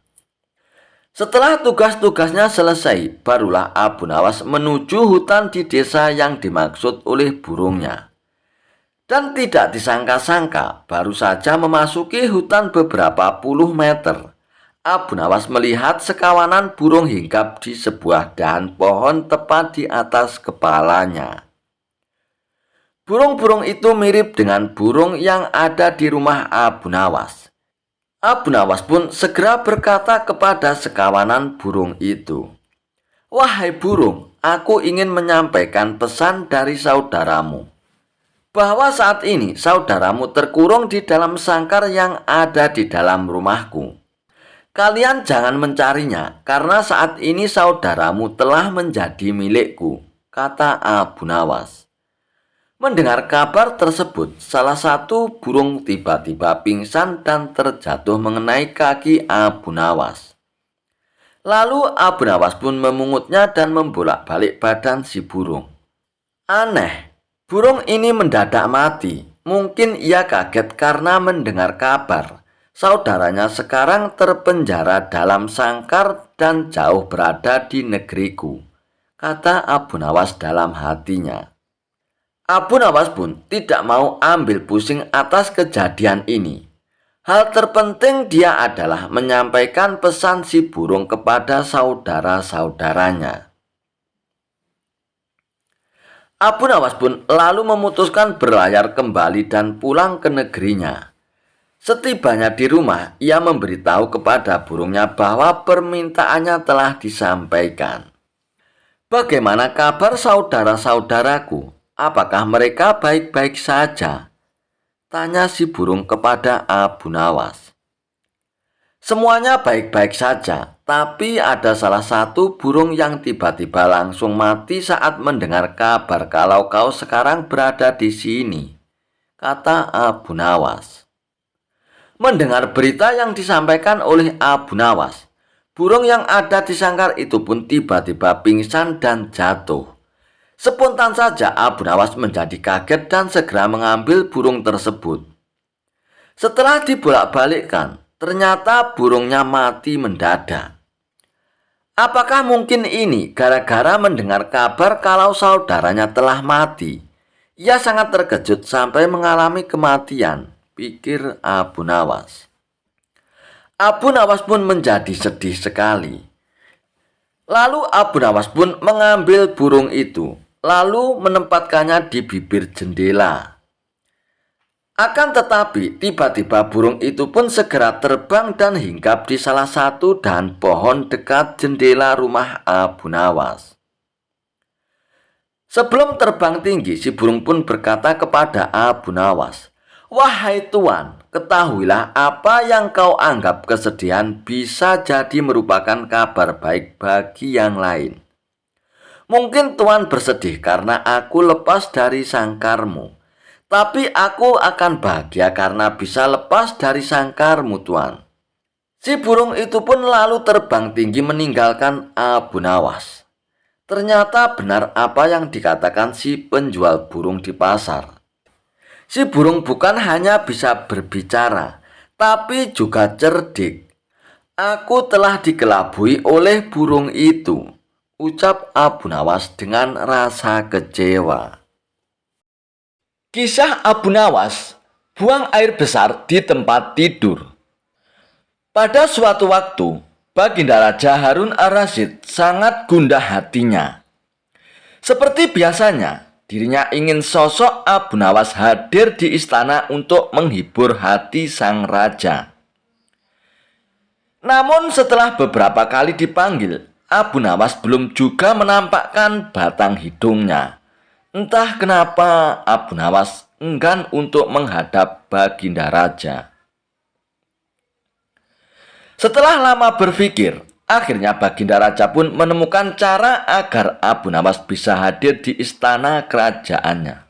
Setelah tugas-tugasnya selesai, barulah Abu Nawas menuju hutan di desa yang dimaksud oleh burungnya. Dan tidak disangka-sangka, baru saja memasuki hutan beberapa puluh meter, Abu Nawas melihat sekawanan burung hinggap di sebuah dahan pohon tepat di atas kepalanya. Burung-burung itu mirip dengan burung yang ada di rumah Abu Nawas. Abu Nawas pun segera berkata kepada sekawanan burung itu, "Wahai burung, aku ingin menyampaikan pesan dari saudaramu, bahwa saat ini saudaramu terkurung di dalam sangkar yang ada di dalam rumahku. Kalian jangan mencarinya, karena saat ini saudaramu telah menjadi milikku," kata Abu Nawas. Mendengar kabar tersebut, salah satu burung tiba-tiba pingsan dan terjatuh mengenai kaki Abu Nawas. Lalu Abu Nawas pun memungutnya dan membolak-balik badan si burung. Aneh, burung ini mendadak mati. Mungkin ia kaget karena mendengar kabar saudaranya sekarang terpenjara dalam sangkar dan jauh berada di negeriku, kata Abu Nawas dalam hatinya. Abu Nawas pun tidak mau ambil pusing atas kejadian ini. Hal terpenting dia adalah menyampaikan pesan si burung kepada saudara-saudaranya. Abu Nawas pun lalu memutuskan berlayar kembali dan pulang ke negerinya. Setibanya di rumah, ia memberitahu kepada burungnya bahwa permintaannya telah disampaikan. "Bagaimana kabar saudara-saudaraku? Apakah mereka baik-baik saja?" tanya si burung kepada Abu Nawas. "Semuanya baik-baik saja, tapi ada salah satu burung yang tiba-tiba langsung mati saat mendengar kabar kalau kau sekarang berada di sini," kata Abu Nawas. Mendengar berita yang disampaikan oleh Abu Nawas, burung yang ada di sangkar itu pun tiba-tiba pingsan dan jatuh. Spontan saja Abu Nawas menjadi kaget dan segera mengambil burung tersebut. Setelah dibolak-balikkan, ternyata burungnya mati mendadak. Apakah mungkin ini gara-gara mendengar kabar kalau saudaranya telah mati? Ia sangat terkejut sampai mengalami kematian, pikir Abu Nawas. Abu Nawas pun menjadi sedih sekali. Lalu Abu Nawas pun mengambil burung itu, lalu menempatkannya di bibir jendela. Akan tetapi, tiba-tiba burung itu pun segera terbang dan hinggap di salah satu dahan pohon dekat jendela rumah Abu Nawas. Sebelum terbang tinggi, si burung pun berkata kepada Abu Nawas, "Wahai Tuan, ketahuilah apa yang kau anggap kesedihan bisa jadi merupakan kabar baik bagi yang lain. Mungkin Tuan bersedih karena aku lepas dari sangkarmu. Tapi aku akan bahagia karena bisa lepas dari sangkarmu, Tuan." Si burung itu pun lalu terbang tinggi meninggalkan Abu Nawas. Ternyata benar apa yang dikatakan si penjual burung di pasar. Si burung bukan hanya bisa berbicara, tapi juga cerdik. "Aku telah dikelabui oleh burung itu," ucap Abu Nawas dengan rasa kecewa. Kisah Abu Nawas buang air besar di tempat tidur. Pada suatu waktu, Baginda Raja Harun ar-Rasyid sangat gundah hatinya. Seperti biasanya, dirinya ingin sosok Abu Nawas hadir di istana untuk menghibur hati sang raja. Namun setelah beberapa kali dipanggil, Abu Nawas belum juga menampakkan batang hidungnya. Entah kenapa Abu Nawas enggan untuk menghadap Baginda Raja. Setelah lama berpikir, akhirnya Baginda Raja pun menemukan cara agar Abu Nawas bisa hadir di istana kerajaannya.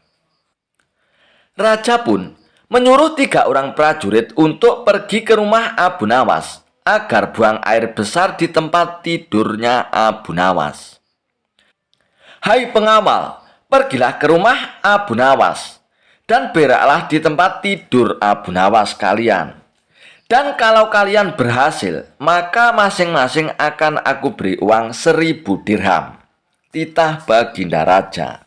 Raja pun menyuruh 3 orang prajurit untuk pergi ke rumah Abu Nawas agar buang air besar di tempat tidurnya Abu Nawas. "Hai pengawal, pergilah ke rumah Abu Nawas dan beraklah di tempat tidur Abu Nawas kalian. Dan kalau kalian berhasil, maka masing-masing akan aku beri uang 1000 dirham," titah Baginda Raja.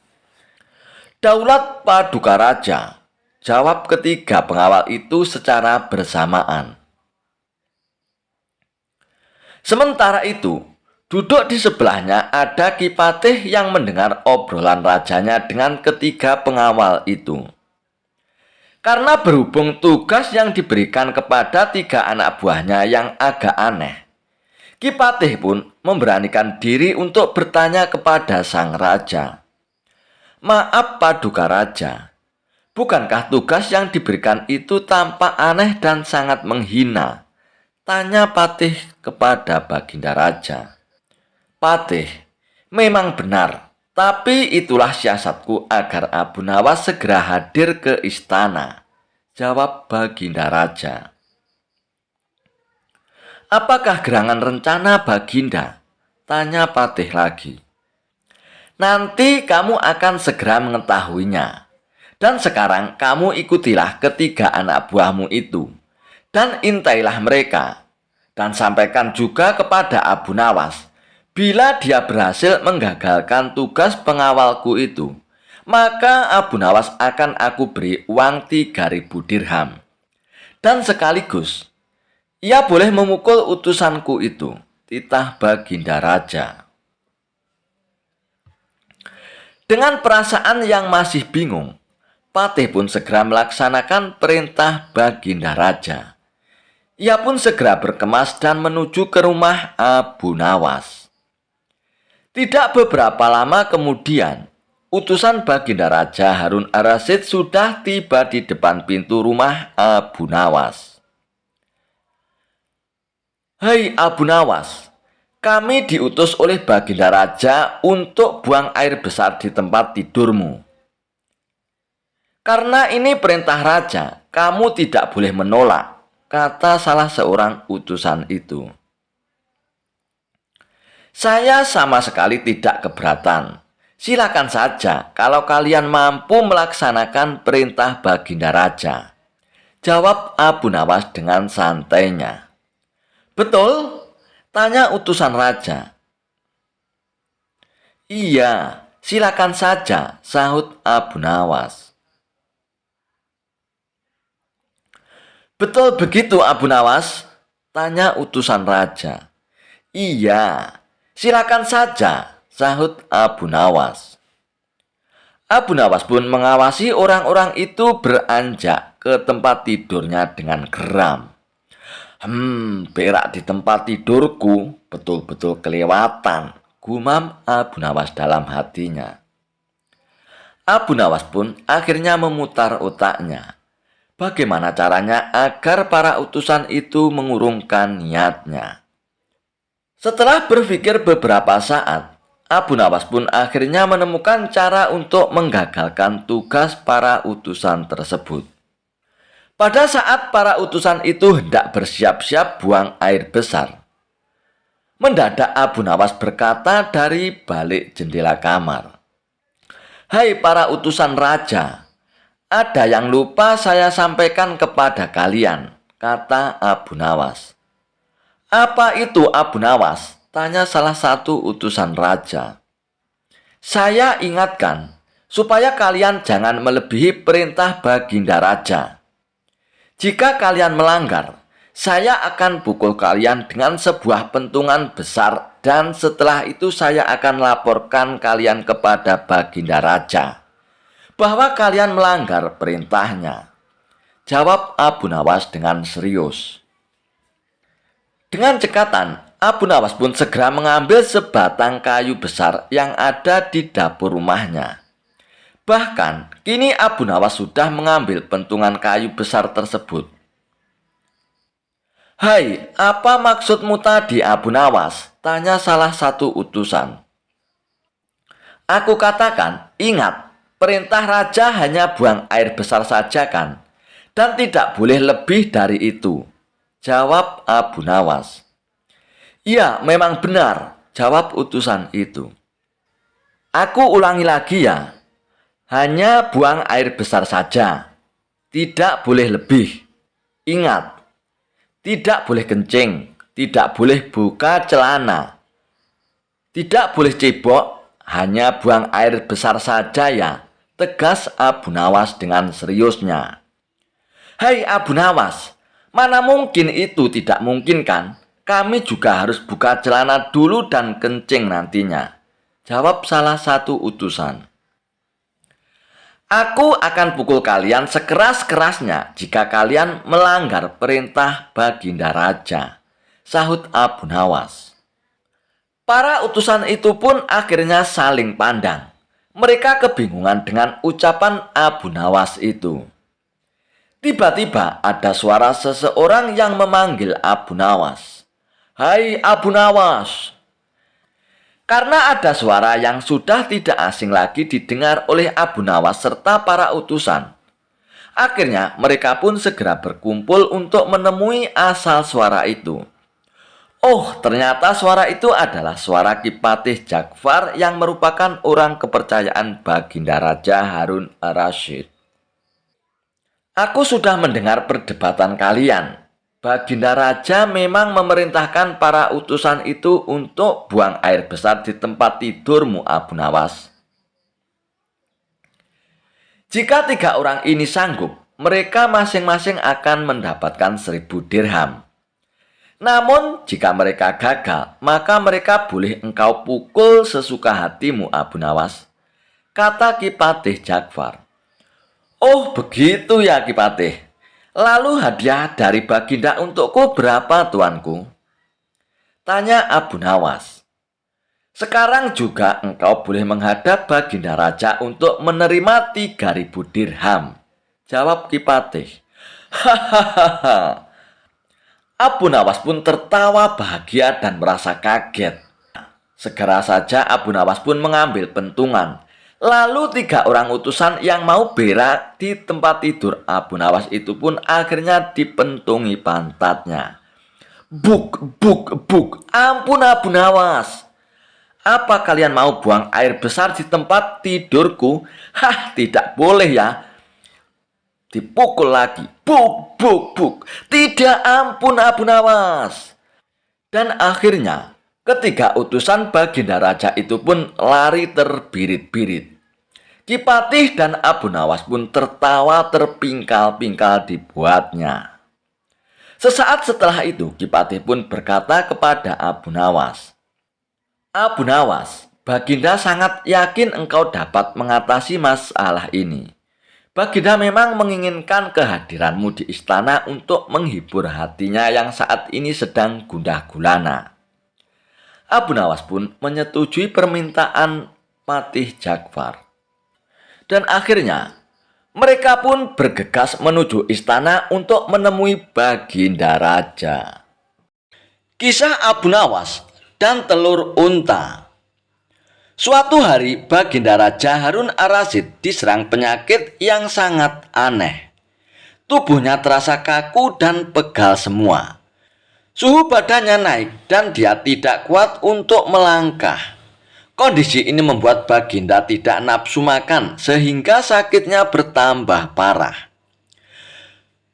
"Daulat Paduka Raja," jawab ketiga pengawal itu secara bersamaan. Sementara itu, duduk di sebelahnya ada Ki Patih yang mendengar obrolan rajanya dengan ketiga pengawal itu. Karena berhubung tugas yang diberikan kepada tiga anak buahnya yang agak aneh, Ki Patih pun memberanikan diri untuk bertanya kepada sang raja. "Maaf Paduka Raja, bukankah tugas yang diberikan itu tampak aneh dan sangat menghina?" tanya Patih kepada Baginda Raja. "Patih, memang benar, tapi itulah siasatku agar Abu Nawas segera hadir ke istana," jawab Baginda Raja. "Apakah gerangan rencana Baginda?" tanya Patih lagi. "Nanti kamu akan segera mengetahuinya. Dan sekarang kamu ikutilah ketiga anak buahmu itu, dan intailah mereka, dan sampaikan juga kepada Abu Nawas, bila dia berhasil menggagalkan tugas pengawalku itu, maka Abu Nawas akan aku beri uang 3.000 dirham. Dan sekaligus, ia boleh memukul utusanku itu," titah Baginda Raja. Dengan perasaan yang masih bingung, Patih pun segera melaksanakan perintah Baginda Raja. Ia pun segera berkemas dan menuju ke rumah Abu Nawas. Tidak beberapa lama kemudian, utusan Baginda Raja Harun ar-Rasyid sudah tiba di depan pintu rumah Abu Nawas. "Hai Abu Nawas, kami diutus oleh Baginda Raja untuk buang air besar di tempat tidurmu. Karena ini perintah Raja, kamu tidak boleh menolak," kata salah seorang utusan itu. "Saya sama sekali tidak keberatan. Silakan saja kalau kalian mampu melaksanakan perintah Baginda Raja," jawab Abu Nawas dengan santainya. "Betul?" tanya utusan raja. "Iya, silakan saja," sahut Abu Nawas. "Betul begitu Abu Nawas?" tanya utusan raja. "Iya, silakan saja," sahut Abu Nawas. Abu Nawas pun mengawasi orang-orang itu beranjak ke tempat tidurnya dengan geram. Berak di tempat tidurku betul-betul kelewatan," gumam Abu Nawas dalam hatinya. Abu Nawas pun akhirnya memutar otaknya. Bagaimana caranya agar para utusan itu mengurungkan niatnya? Setelah berpikir beberapa saat, Abu Nawas pun akhirnya menemukan cara untuk menggagalkan tugas para utusan tersebut. Pada saat para utusan itu hendak bersiap-siap buang air besar, mendadak Abu Nawas berkata dari balik jendela kamar, "Hai para utusan raja, ada yang lupa saya sampaikan kepada kalian," kata Abu Nawas. "Apa itu Abu Nawas?" tanya salah satu utusan raja. "Saya ingatkan, supaya kalian jangan melebihi perintah Baginda Raja. Jika kalian melanggar, saya akan pukul kalian dengan sebuah pentungan besar, dan setelah itu saya akan laporkan kalian kepada Baginda Raja bahwa kalian melanggar perintahnya," jawab Abu Nawas dengan serius. Dengan cekatan, Abu Nawas pun segera mengambil sebatang kayu besar yang ada di dapur rumahnya. Bahkan, kini Abu Nawas sudah mengambil pentungan kayu besar tersebut. "Hai, apa maksudmu tadi Abu Nawas?" tanya salah satu utusan. "Aku katakan, ingat, perintah raja hanya buang air besar saja kan? Dan tidak boleh lebih dari itu," jawab Abu Nawas. "Iya, memang benar," jawab utusan itu. "Aku ulangi lagi ya. Hanya buang air besar saja. Tidak boleh lebih. Ingat, tidak boleh kencing, tidak boleh buka celana, tidak boleh cebok, hanya buang air besar saja ya," tegas Abu Nawas dengan seriusnya. "Hai Abu Nawas, mana mungkin itu tidak mungkin kan? Kami juga harus buka celana dulu dan kencing nantinya, jawab salah satu utusan. Aku akan pukul kalian sekeras-kerasnya jika kalian melanggar perintah Baginda Raja, sahut Abu Nawas. Para utusan itu pun akhirnya saling pandang. Mereka kebingungan dengan ucapan Abu Nawas itu. Tiba-tiba ada suara seseorang yang memanggil Abu Nawas. "Hai Abu Nawas." Karena ada suara yang sudah tidak asing lagi didengar oleh Abu Nawas serta para utusan. Akhirnya mereka pun segera berkumpul untuk menemui asal suara itu. Oh, ternyata suara itu adalah suara Kipatih Ja'far yang merupakan orang kepercayaan Baginda Raja Harun ar-Rasyid. "Aku sudah mendengar perdebatan kalian. Baginda Raja memang memerintahkan para utusan itu untuk buang air besar di tempat tidurmu, Abu Nawas. Jika 3 orang ini sanggup, mereka masing-masing akan mendapatkan 1000 dirham. Namun, jika mereka gagal, maka mereka boleh engkau pukul sesuka hatimu, Abu Nawas," kata Kipatih Ja'far. "Oh, begitu ya Kipatih. Lalu hadiah dari Baginda untukku berapa, tuanku?" tanya Abu Nawas. "Sekarang juga engkau boleh menghadap Baginda Raja untuk menerima 3000 dirham, jawab Kipatih. Hahaha. Abu Nawas pun tertawa bahagia dan merasa kaget. Segera saja Abu Nawas pun mengambil pentungan. Lalu 3 orang utusan yang mau berak di tempat tidur Abu Nawas itu pun akhirnya dipentungi pantatnya. Buk, buk, buk. "Ampun Abu Nawas. Apa kalian mau buang air besar di tempat tidurku? Hah, tidak boleh ya." Dipukul lagi. Buk, buk, buk. "Tidak, ampun Abu Nawas." Dan akhirnya ketiga utusan Baginda Raja itu pun lari terbirit-birit. Kipatih dan Abu Nawas pun tertawa terpingkal-pingkal dibuatnya. Sesaat setelah itu Kipatih pun berkata kepada Abu Nawas, "Abu Nawas, Baginda sangat yakin engkau dapat mengatasi masalah ini. Baginda memang menginginkan kehadiranmu di istana untuk menghibur hatinya yang saat ini sedang gundah gulana." Abu Nawas pun menyetujui permintaan Patih Ja'far. Dan akhirnya mereka pun bergegas menuju istana untuk menemui Baginda Raja. Kisah Abu Nawas dan telur unta. Suatu hari Baginda Raja Harun ar-Rasyid diserang penyakit yang sangat aneh. Tubuhnya terasa kaku dan pegal semua. Suhu badannya naik dan dia tidak kuat untuk melangkah. Kondisi ini membuat Baginda tidak nafsu makan sehingga sakitnya bertambah parah.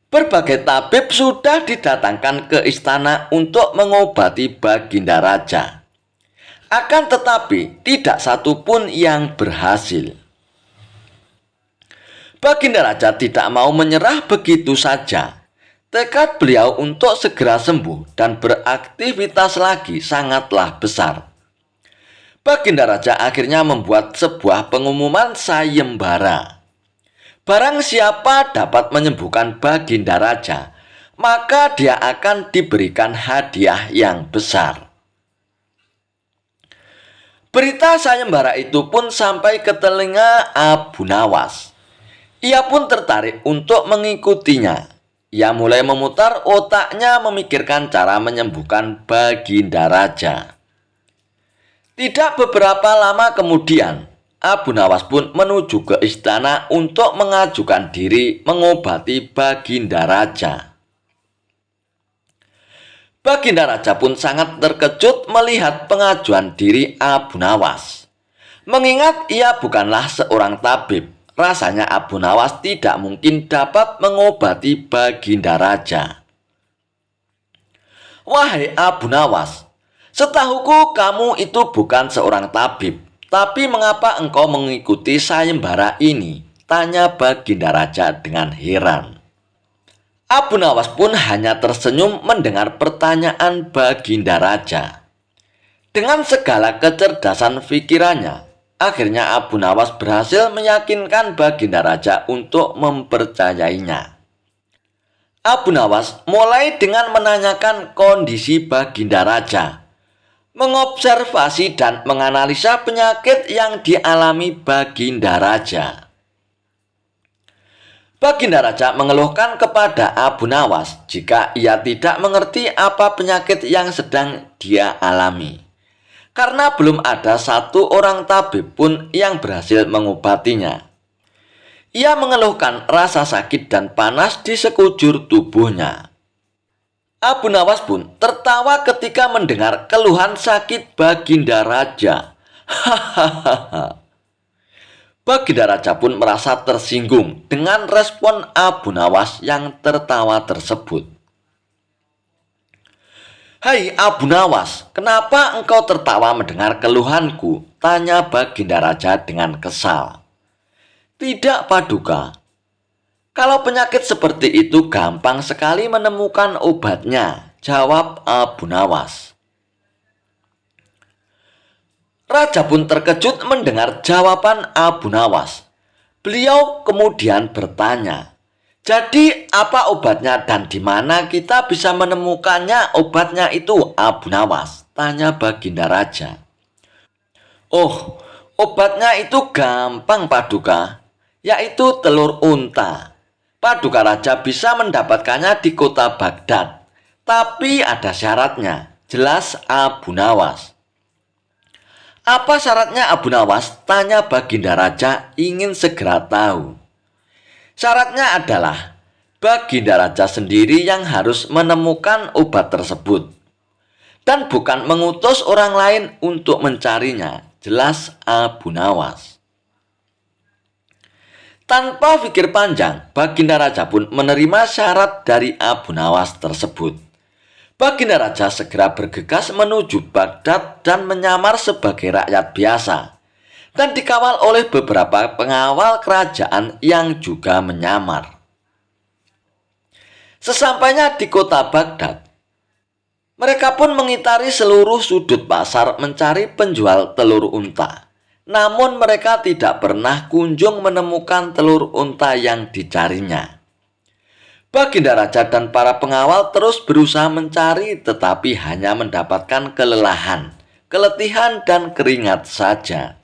Berbagai tabib sudah didatangkan ke istana untuk mengobati Baginda Raja. Akan tetapi tidak satu pun yang berhasil. Baginda Raja tidak mau menyerah begitu saja. Tekad beliau untuk segera sembuh dan beraktivitas lagi sangatlah besar. Baginda Raja akhirnya membuat sebuah pengumuman sayembara. Barang siapa dapat menyembuhkan Baginda Raja, maka dia akan diberikan hadiah yang besar. Berita sayembara itu pun sampai ke telinga Abu Nawas. Ia pun tertarik untuk mengikutinya. Ia mulai memutar otaknya memikirkan cara menyembuhkan Baginda Raja. Tidak beberapa lama kemudian, Abu Nawas pun menuju ke istana untuk mengajukan diri mengobati Baginda Raja. Baginda Raja pun sangat terkejut melihat pengajuan diri Abu Nawas. Mengingat ia bukanlah seorang tabib, rasanya Abu Nawas tidak mungkin dapat mengobati Baginda Raja. "Wahai Abu Nawas, setahuku kamu itu bukan seorang tabib, tapi mengapa engkau mengikuti sayembara ini?" tanya Baginda Raja dengan heran. Abu Nawas pun hanya tersenyum mendengar pertanyaan Baginda Raja. Dengan segala kecerdasan pikirannya, akhirnya Abu Nawas berhasil meyakinkan Baginda Raja untuk mempercayainya. Abu Nawas mulai dengan menanyakan kondisi Baginda Raja, mengobservasi dan menganalisa penyakit yang dialami Baginda Raja. Baginda Raja mengeluhkan kepada Abu Nawas jika ia tidak mengerti apa penyakit yang sedang dia alami, karena belum ada satu orang tabib pun yang berhasil mengobatinya. Ia mengeluhkan rasa sakit dan panas di sekujur tubuhnya. Abu Nawas pun tertawa ketika mendengar keluhan sakit Baginda Raja. Hahaha. Baginda Raja pun merasa tersinggung dengan respon Abu Nawas yang tertawa tersebut. "Hai Abu Nawas, kenapa engkau tertawa mendengar keluhanku?" tanya Baginda Raja dengan kesal. "Tidak, Paduka. Kalau penyakit seperti itu gampang sekali menemukan obatnya," jawab Abu Nawas. Raja pun terkejut mendengar jawaban Abu Nawas. Beliau kemudian bertanya, "Jadi apa obatnya dan di mana kita bisa menemukannya obatnya itu, Abu Nawas?" tanya Baginda Raja. "Oh, obatnya itu gampang, Paduka, yaitu telur unta. Paduka Raja bisa mendapatkannya di kota Baghdad. Tapi ada syaratnya," jelas Abu Nawas. "Apa syaratnya, Abu Nawas?" tanya Baginda Raja ingin segera tahu. "Syaratnya adalah Baginda Raja sendiri yang harus menemukan obat tersebut, dan bukan mengutus orang lain untuk mencarinya," jelas Abu Nawas. Tanpa pikir panjang, Baginda Raja pun menerima syarat dari Abu Nawas tersebut. Baginda Raja segera bergegas menuju Baghdad dan menyamar sebagai rakyat biasa, dan dikawal oleh beberapa pengawal kerajaan yang juga menyamar. Sesampainya di kota Baghdad, mereka pun mengitari seluruh sudut pasar mencari penjual telur unta. Namun mereka tidak pernah kunjung menemukan telur unta yang dicarinya. Baginda Raja dan para pengawal terus berusaha mencari, tetapi hanya mendapatkan kelelahan, keletihan, dan keringat saja.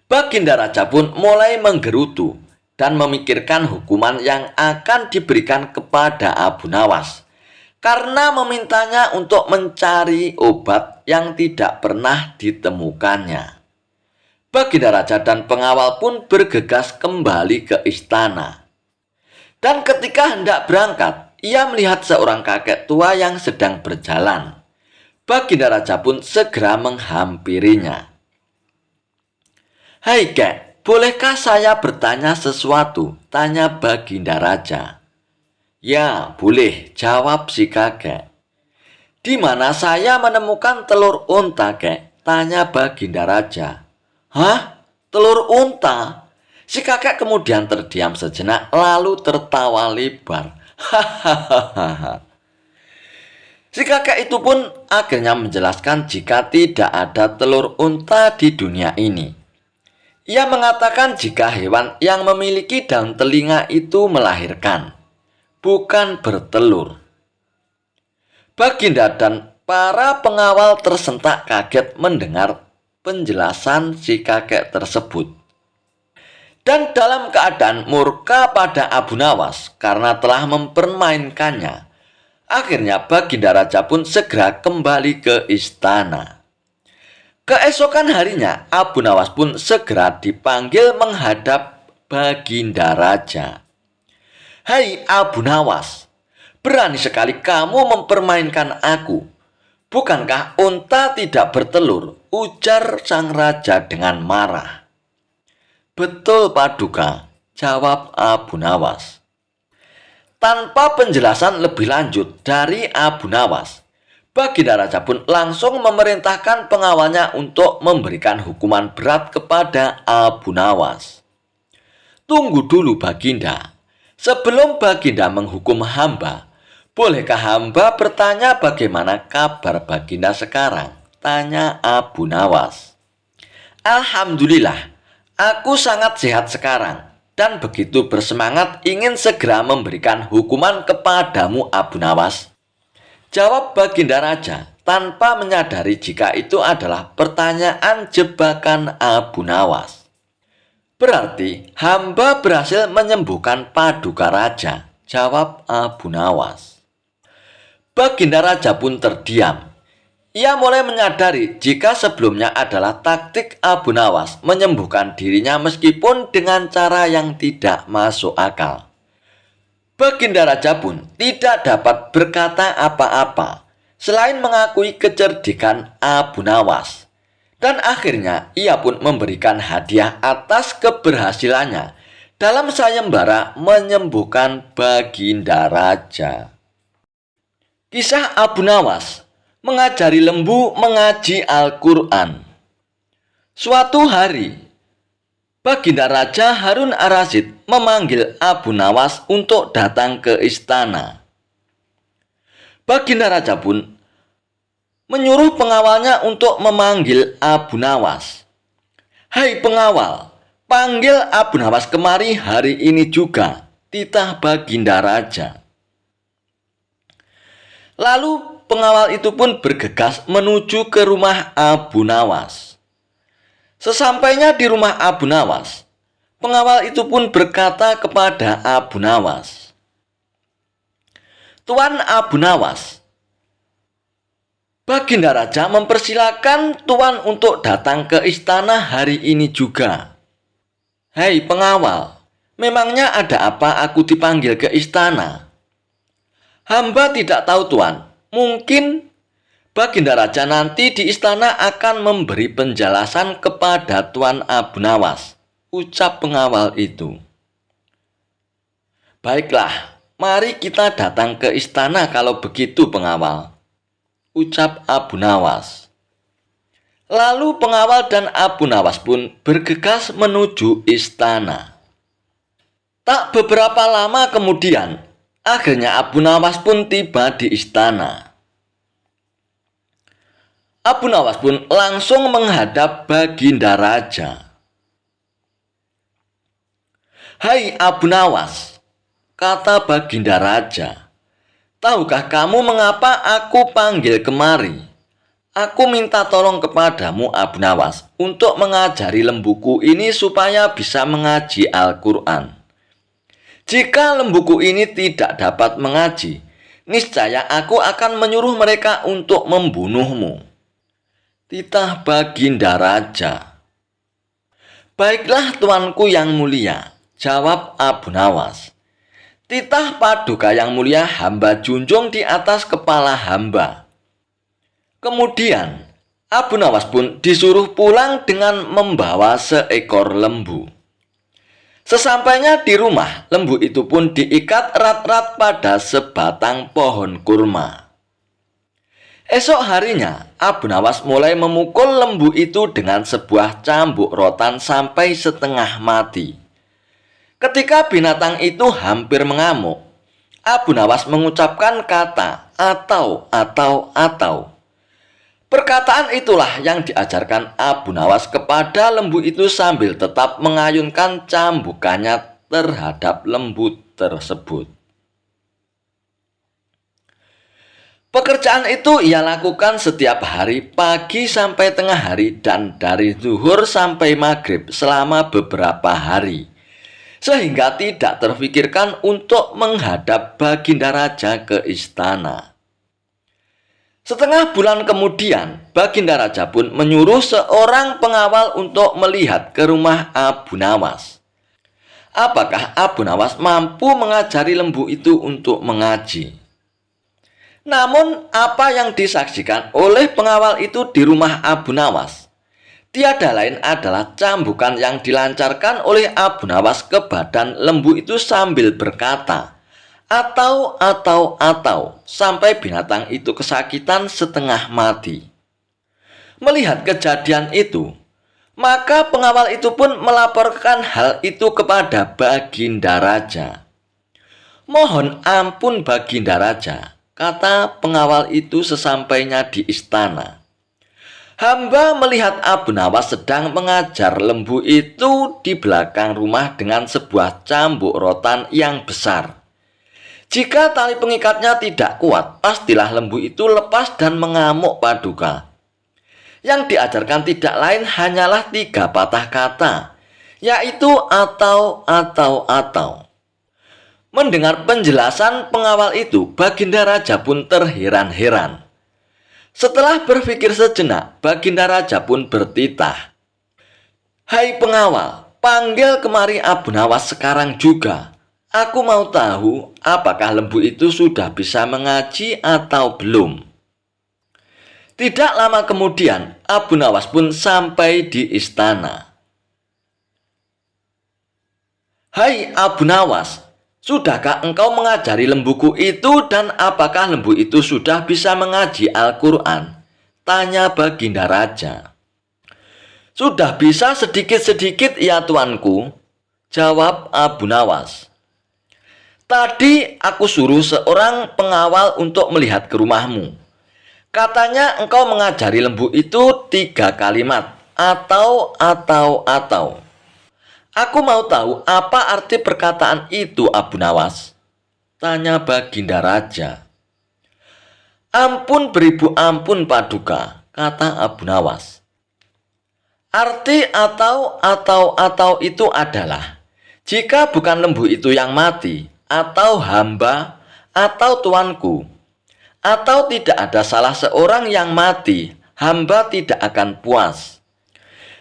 Baginda Raja pun mulai menggerutu dan memikirkan hukuman yang akan diberikan kepada Abu Nawas, karena memintanya untuk mencari obat yang tidak pernah ditemukannya. Baginda Raja dan pengawal pun bergegas kembali ke istana. Dan ketika hendak berangkat, ia melihat seorang kakek tua yang sedang berjalan. Baginda Raja pun segera menghampirinya. "Hai Kek, bolehkah saya bertanya sesuatu?" tanya Baginda Raja. "Ya, boleh," jawab si kakek. "Di mana saya menemukan telur unta, Kek?" tanya Baginda Raja. "Hah? Telur unta?" Si kakek kemudian terdiam sejenak lalu tertawa lebar. Hahaha. Si kakek itu pun akhirnya menjelaskan jika tidak ada telur unta di dunia ini. Ia mengatakan jika hewan yang memiliki daun telinga itu melahirkan, bukan bertelur. Baginda dan para pengawal tersentak kaget mendengar penjelasan si kakek tersebut. Dan dalam keadaan murka pada Abu Nawas karena telah mempermainkannya, akhirnya Baginda Raja pun segera kembali ke istana. Keesokan harinya, Abu Nawas pun segera dipanggil menghadap Baginda Raja. "Hai Abu Nawas, berani sekali kamu mempermainkan aku. Bukankah unta tidak bertelur?" ujar sang raja dengan marah. "Betul, Paduka," jawab Abu Nawas. Tanpa penjelasan lebih lanjut dari Abu Nawas, Baginda Raja pun langsung memerintahkan pengawalnya untuk memberikan hukuman berat kepada Abu Nawas. "Tunggu dulu, Baginda. Sebelum Baginda menghukum hamba, bolehkah hamba bertanya bagaimana kabar Baginda sekarang? Tanya Abu Nawas. Alhamdulillah, aku sangat sehat sekarang dan begitu bersemangat ingin segera memberikan hukuman kepadamu Abu Nawas. Jawab Baginda Raja tanpa menyadari jika itu adalah pertanyaan jebakan Abu Nawas. Berarti hamba berhasil menyembuhkan Paduka Raja, jawab Abu Nawas. Baginda Raja pun terdiam. Ia mulai menyadari jika sebelumnya adalah taktik Abu Nawas menyembuhkan dirinya meskipun dengan cara yang tidak masuk akal. Baginda Raja pun tidak dapat berkata apa-apa selain mengakui kecerdikan Abu Nawas. Dan akhirnya ia pun memberikan hadiah atas keberhasilannya dalam sayembara menyembuhkan Baginda Raja. Kisah Abu Nawas mengajari lembu mengaji Al-Quran. Suatu hari, Baginda Raja Harun Ar-Rasyid memanggil Abu Nawas untuk datang ke istana. Baginda Raja pun menyuruh pengawalnya untuk memanggil Abu Nawas. Hai pengawal, panggil Abu Nawas kemari hari ini juga, titah Baginda Raja. Lalu pengawal itu pun bergegas menuju ke rumah Abu Nawas. Sesampainya di rumah Abu Nawas, pengawal itu pun berkata kepada Abu Nawas, Tuan Abu Nawas, Baginda Raja mempersilakan Tuan untuk datang ke istana hari ini juga. Hai pengawal, memangnya ada apa aku dipanggil ke istana? Hamba tidak tahu Tuan, mungkin Baginda Raja nanti di istana akan memberi penjelasan kepada Tuan Abu Nawas, ucap pengawal itu. Baiklah, mari kita datang ke istana kalau begitu pengawal, ucap Abu Nawas. Lalu pengawal dan Abu Nawas pun bergegas menuju istana. Tak beberapa lama kemudian, akhirnya Abu Nawas pun tiba di istana. Abu Nawas pun langsung menghadap Baginda Raja. Hai Abu Nawas, kata Baginda Raja, tahukah kamu mengapa aku panggil kemari? Aku minta tolong kepadamu Abu Nawas untuk mengajari lembuku ini supaya bisa mengaji Al-Quran. Jika lembuku ini tidak dapat mengaji, niscaya aku akan menyuruh mereka untuk membunuhmu, titah Baginda Raja. Baiklah tuanku yang mulia, jawab Abu Nawas. Titah Paduka yang mulia hamba junjung di atas kepala hamba. Kemudian Abu Nawas pun disuruh pulang dengan membawa seekor lembu. Sesampainya di rumah, lembu itu pun diikat erat-erat pada sebatang pohon kurma. Esok harinya, Abu Nawas mulai memukul lembu itu dengan sebuah cambuk rotan sampai setengah mati. Ketika binatang itu hampir mengamuk, Abu Nawas mengucapkan kata atau. Perkataan itulah yang diajarkan Abu Nawas kepada lembu itu sambil tetap mengayunkan cambukannya terhadap lembu tersebut. Pekerjaan itu ia lakukan setiap hari pagi sampai tengah hari dan dari zuhur sampai maghrib selama beberapa hari. Sehingga tidak terfikirkan untuk menghadap Baginda Raja ke istana. Setengah bulan kemudian, Baginda Raja pun menyuruh seorang pengawal untuk melihat ke rumah Abu Nawas. Apakah Abu Nawas mampu mengajari lembu itu untuk mengaji? Namun, apa yang disaksikan oleh pengawal itu di rumah Abu Nawas tiada lain adalah cambukan yang dilancarkan oleh Abu Nawas ke badan lembu itu sambil berkata, atau, sampai binatang itu kesakitan setengah mati. Melihat kejadian itu, maka pengawal itu pun melaporkan hal itu kepada Baginda Raja. "Mohon ampun Baginda Raja," kata pengawal itu sesampainya di istana. "Hamba melihat Abu Nawas sedang mengajar lembu itu di belakang rumah dengan sebuah cambuk rotan yang besar. Jika tali pengikatnya tidak kuat, pastilah lembu itu lepas dan mengamuk Paduka. Yang diajarkan tidak lain hanyalah 3 patah kata, yaitu atau. Mendengar penjelasan pengawal itu, Baginda Raja pun terheran-heran. Setelah berpikir sejenak, Baginda Raja pun bertitah, "Hai pengawal, panggil kemari Abu Nawas sekarang juga. Aku mau tahu apakah lembu itu sudah bisa mengaji atau belum." Tidak lama kemudian, Abu Nawas pun sampai di istana. "Hai Abu Nawas, sudahkah engkau mengajari lembuku itu dan apakah lembu itu sudah bisa mengaji Al-Quran?" tanya Baginda Raja. "Sudah bisa sedikit-sedikit ya tuanku," jawab Abu Nawas. "Tadi aku suruh seorang pengawal untuk melihat ke rumahmu. Katanya engkau mengajari lembu itu 3 kalimat, atau. Aku mau tahu apa arti perkataan itu Abu Nawas?" tanya Baginda Raja. "Ampun beribu ampun Paduka," kata Abu Nawas. "Arti atau itu adalah, jika bukan lembu itu yang mati, atau hamba, atau tuanku, atau tidak ada salah seorang yang mati, hamba tidak akan puas.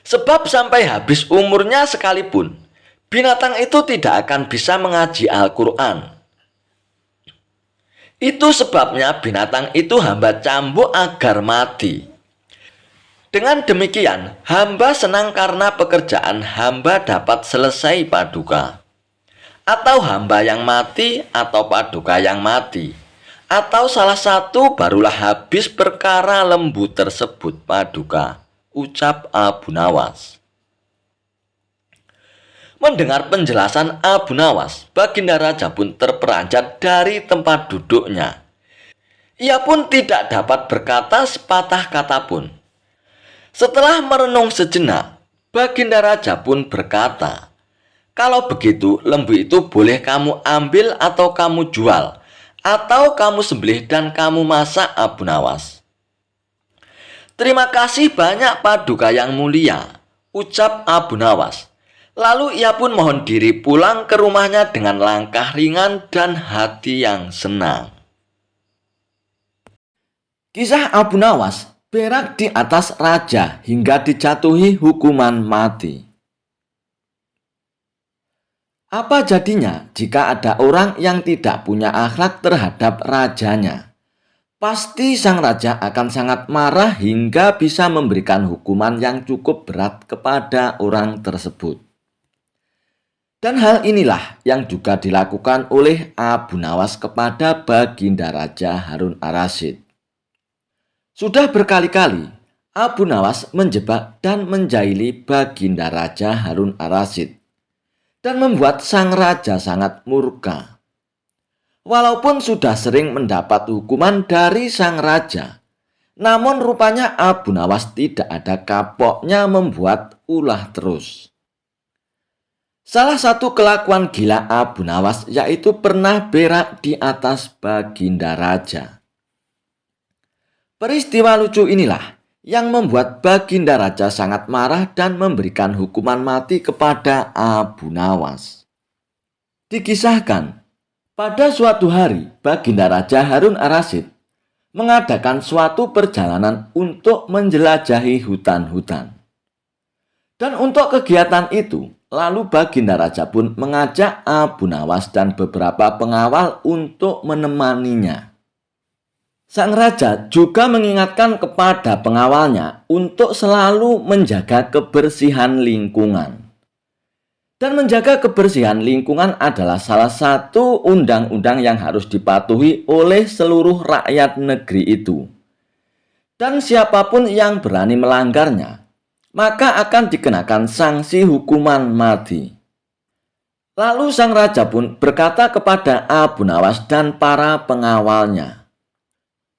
Sebab sampai habis umurnya sekalipun, binatang itu tidak akan bisa mengaji Al-Quran. Itu sebabnya binatang itu hamba cambuk agar mati. Dengan demikian, hamba senang karena pekerjaan hamba dapat selesai Paduka. Atau hamba yang mati atau Paduka yang mati, atau salah satu barulah habis perkara lembu tersebut Paduka," ucap Abu Nawas. Mendengar penjelasan Abu Nawas, Baginda Raja pun terperanjat dari tempat duduknya. Ia pun tidak dapat berkata sepatah kata pun. Setelah merenung sejenak, Baginda Raja pun berkata, "Kalau begitu, lembu itu boleh kamu ambil atau kamu jual, atau kamu sembelih dan kamu masak Abu Nawas." "Terima kasih banyak Paduka yang mulia," ucap Abu Nawas. Lalu ia pun mohon diri pulang ke rumahnya dengan langkah ringan dan hati yang senang. Kisah Abu Nawas berak di atas raja hingga dijatuhi hukuman mati. Apa jadinya jika ada orang yang tidak punya akhlak terhadap rajanya? Pasti sang raja akan sangat marah hingga bisa memberikan hukuman yang cukup berat kepada orang tersebut. Dan hal inilah yang juga dilakukan oleh Abu Nawas kepada Baginda Raja Harun Ar-Rasyid. Sudah berkali-kali Abu Nawas menjebak dan menjahili Baginda Raja Harun Ar-Rasyid dan membuat sang raja sangat murka. Walaupun sudah sering mendapat hukuman dari sang raja, namun rupanya Abu Nawas tidak ada kapoknya membuat ulah terus. Salah satu kelakuan gila Abu Nawas yaitu pernah berak di atas Baginda Raja. Peristiwa lucu inilah yang membuat Baginda Raja sangat marah dan memberikan hukuman mati kepada Abu Nawas. Dikisahkan, pada suatu hari Baginda Raja Harun Ar-Rasyid mengadakan suatu perjalanan untuk menjelajahi hutan-hutan. Dan untuk kegiatan itu, lalu Baginda Raja pun mengajak Abu Nawas dan beberapa pengawal untuk menemaninya. Sang raja juga mengingatkan kepada pengawalnya untuk selalu menjaga kebersihan lingkungan. Dan menjaga kebersihan lingkungan adalah salah satu undang-undang yang harus dipatuhi oleh seluruh rakyat negeri itu. Dan siapapun yang berani melanggarnya, maka akan dikenakan sanksi hukuman mati. Lalu sang raja pun berkata kepada Abu Nawas dan para pengawalnya,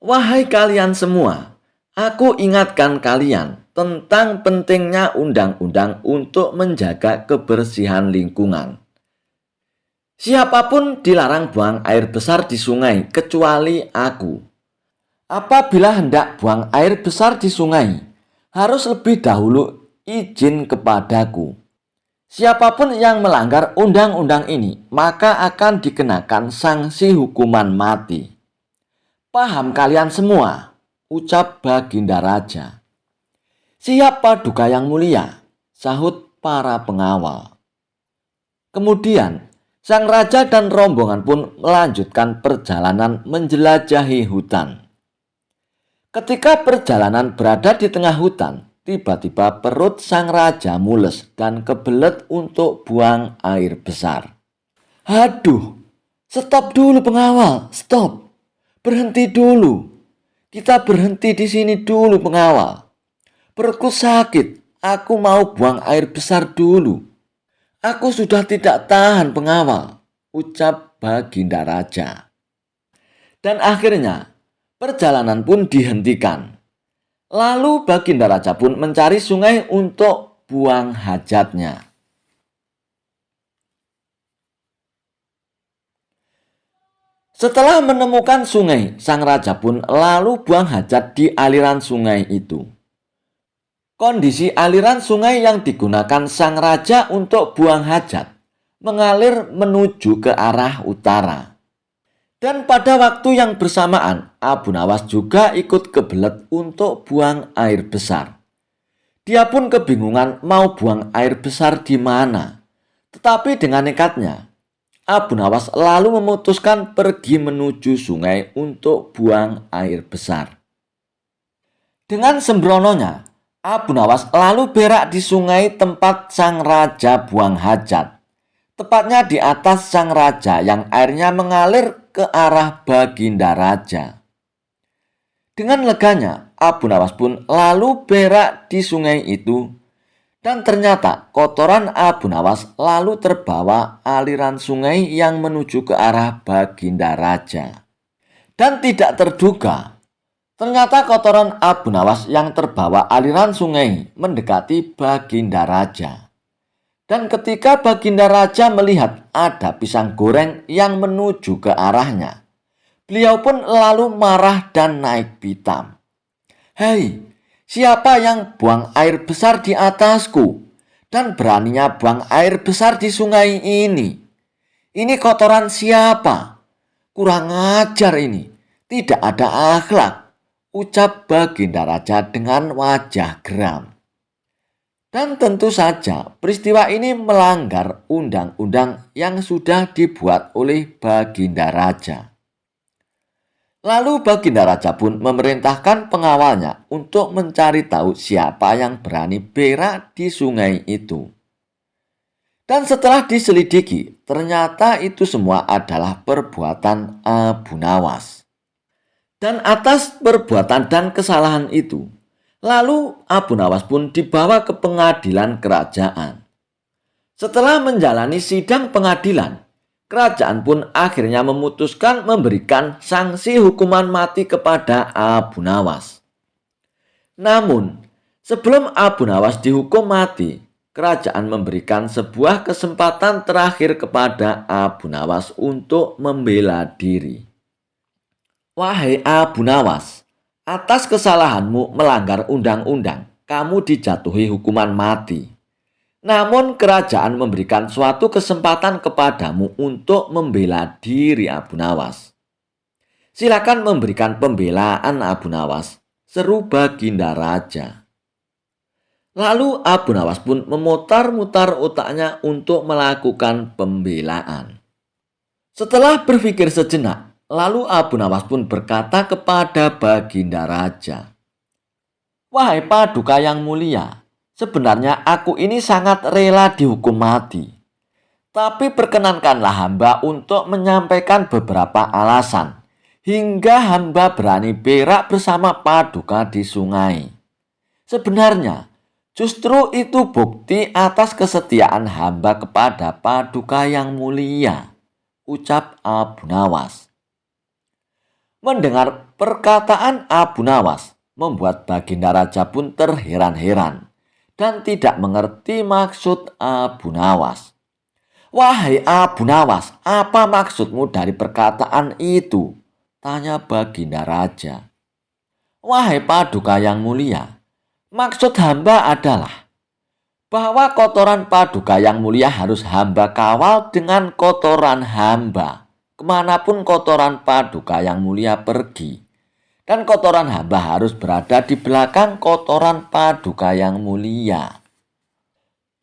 "Wahai kalian semua, aku ingatkan kalian tentang pentingnya undang-undang untuk menjaga kebersihan lingkungan. Siapapun dilarang buang air besar di sungai kecuali aku. Apabila hendak buang air besar di sungai, harus lebih dahulu izin kepadaku. Siapapun yang melanggar undang-undang ini, maka akan dikenakan sanksi hukuman mati. Paham kalian semua?" ucap Baginda Raja. "Siap Paduka yang mulia," sahut para pengawal. Kemudian, sang raja dan rombongan pun melanjutkan perjalanan menjelajahi hutan. Ketika perjalanan berada di tengah hutan, tiba-tiba perut sang raja mules dan kebelet untuk buang air besar. "Aduh, stop dulu pengawal, stop. Berhenti dulu. Kita berhenti di sini dulu pengawal. Perutku sakit, aku mau buang air besar dulu. Aku sudah tidak tahan pengawal," ucap Baginda Raja. Dan akhirnya perjalanan pun dihentikan. Lalu Baginda Raja pun mencari sungai untuk buang hajatnya. Setelah menemukan sungai, sang raja pun lalu buang hajat di aliran sungai itu. Kondisi aliran sungai yang digunakan sang raja untuk buang hajat mengalir menuju ke arah utara. Dan pada waktu yang bersamaan, Abu Nawas juga ikut kebelet untuk buang air besar. Dia pun kebingungan mau buang air besar di mana. Tetapi dengan nekatnya, Abu Nawas lalu memutuskan pergi menuju sungai untuk buang air besar. Dengan sembrononya, Abu Nawas lalu berak di sungai tempat sang raja buang hajat. Tepatnya di atas sang raja yang airnya mengalir ke arah Baginda Raja. Dengan leganya, Abu Nawas pun lalu berak di sungai itu. Dan ternyata kotoran Abu Nawas lalu terbawa aliran sungai yang menuju ke arah Baginda Raja. Dan tidak terduga, ternyata kotoran Abu Nawas yang terbawa aliran sungai mendekati Baginda Raja. Dan ketika Baginda Raja melihat ada pisang goreng yang menuju ke arahnya, beliau pun lalu marah dan naik pitam. "Hei, siapa yang buang air besar di atasku dan beraninya buang air besar di sungai ini? Ini kotoran siapa? Kurang ajar ini, tidak ada akhlak," ucap Baginda Raja dengan wajah geram. Dan tentu saja peristiwa ini melanggar undang-undang yang sudah dibuat oleh Baginda Raja. Lalu Baginda Raja pun memerintahkan pengawalnya untuk mencari tahu siapa yang berani berak di sungai itu. Dan setelah diselidiki, ternyata itu semua adalah perbuatan Abu Nawas. Dan atas perbuatan dan kesalahan itu, lalu Abu Nawas pun dibawa ke pengadilan kerajaan. Setelah menjalani sidang pengadilan, kerajaan pun akhirnya memutuskan memberikan sanksi hukuman mati kepada Abu Nawas. Namun, sebelum Abu Nawas dihukum mati, kerajaan memberikan sebuah kesempatan terakhir kepada Abu Nawas untuk membela diri. "Wahai Abu Nawas, atas kesalahanmu melanggar undang-undang, kamu dijatuhi hukuman mati. Namun kerajaan memberikan suatu kesempatan kepadamu untuk membela diri Abu Nawas. Silakan memberikan pembelaan Abu Nawas," seru Baginda Raja. Lalu Abu Nawas pun memutar-mutar otaknya untuk melakukan pembelaan. Setelah berpikir sejenak, lalu Abu Nawas pun berkata kepada Baginda Raja, "Wahai Paduka yang mulia, sebenarnya aku ini sangat rela dihukum mati. Tapi perkenankanlah hamba untuk menyampaikan beberapa alasan hingga hamba berani berak bersama Paduka di sungai. Sebenarnya, Justru itu bukti atas kesetiaan hamba kepada Paduka yang mulia, ucap Abu Nawas. Mendengar perkataan Abu Nawas membuat Baginda Raja pun terheran-heran dan tidak mengerti maksud Abu Nawas. "Wahai Abu Nawas, apa maksudmu dari perkataan itu?" tanya Baginda Raja. "Wahai Paduka yang mulia, maksud hamba adalah bahwa kotoran Paduka yang mulia harus hamba kawal dengan kotoran hamba kemanapun kotoran Paduka yang mulia pergi. Dan kotoran hamba harus berada di belakang kotoran Paduka yang mulia.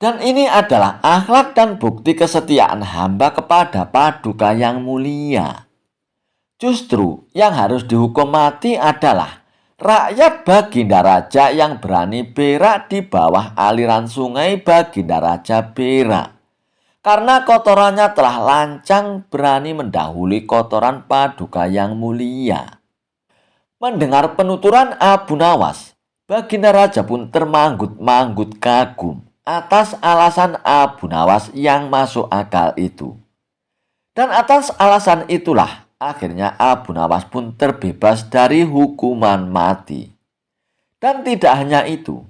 Dan ini adalah akhlak dan bukti kesetiaan hamba kepada Paduka yang mulia. Justru yang harus dihukum mati adalah rakyat Baginda Raja yang berani berak di bawah aliran sungai Baginda Raja berak. Karena kotorannya telah lancang berani mendahului kotoran Paduka yang mulia." Mendengar penuturan Abu Nawas, Baginda Raja pun termanggut-manggut kagum atas alasan Abu Nawas yang masuk akal itu. Dan atas alasan itulah akhirnya Abu Nawas pun terbebas dari hukuman mati. Dan tidak hanya itu,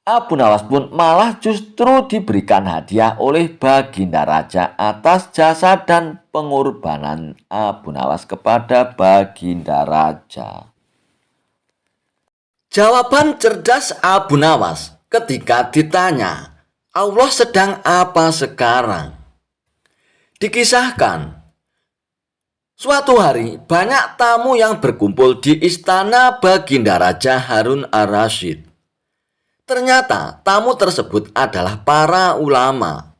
Abu Nawas pun malah justru diberikan hadiah oleh Baginda Raja atas jasa dan pengorbanan Abu Nawas kepada Baginda Raja. Jawaban cerdas Abu Nawas ketika ditanya, "Allah sedang apa sekarang?" Dikisahkan, suatu hari banyak tamu yang berkumpul di istana Baginda Raja Harun ar-Rasyid. Ternyata tamu tersebut adalah para ulama.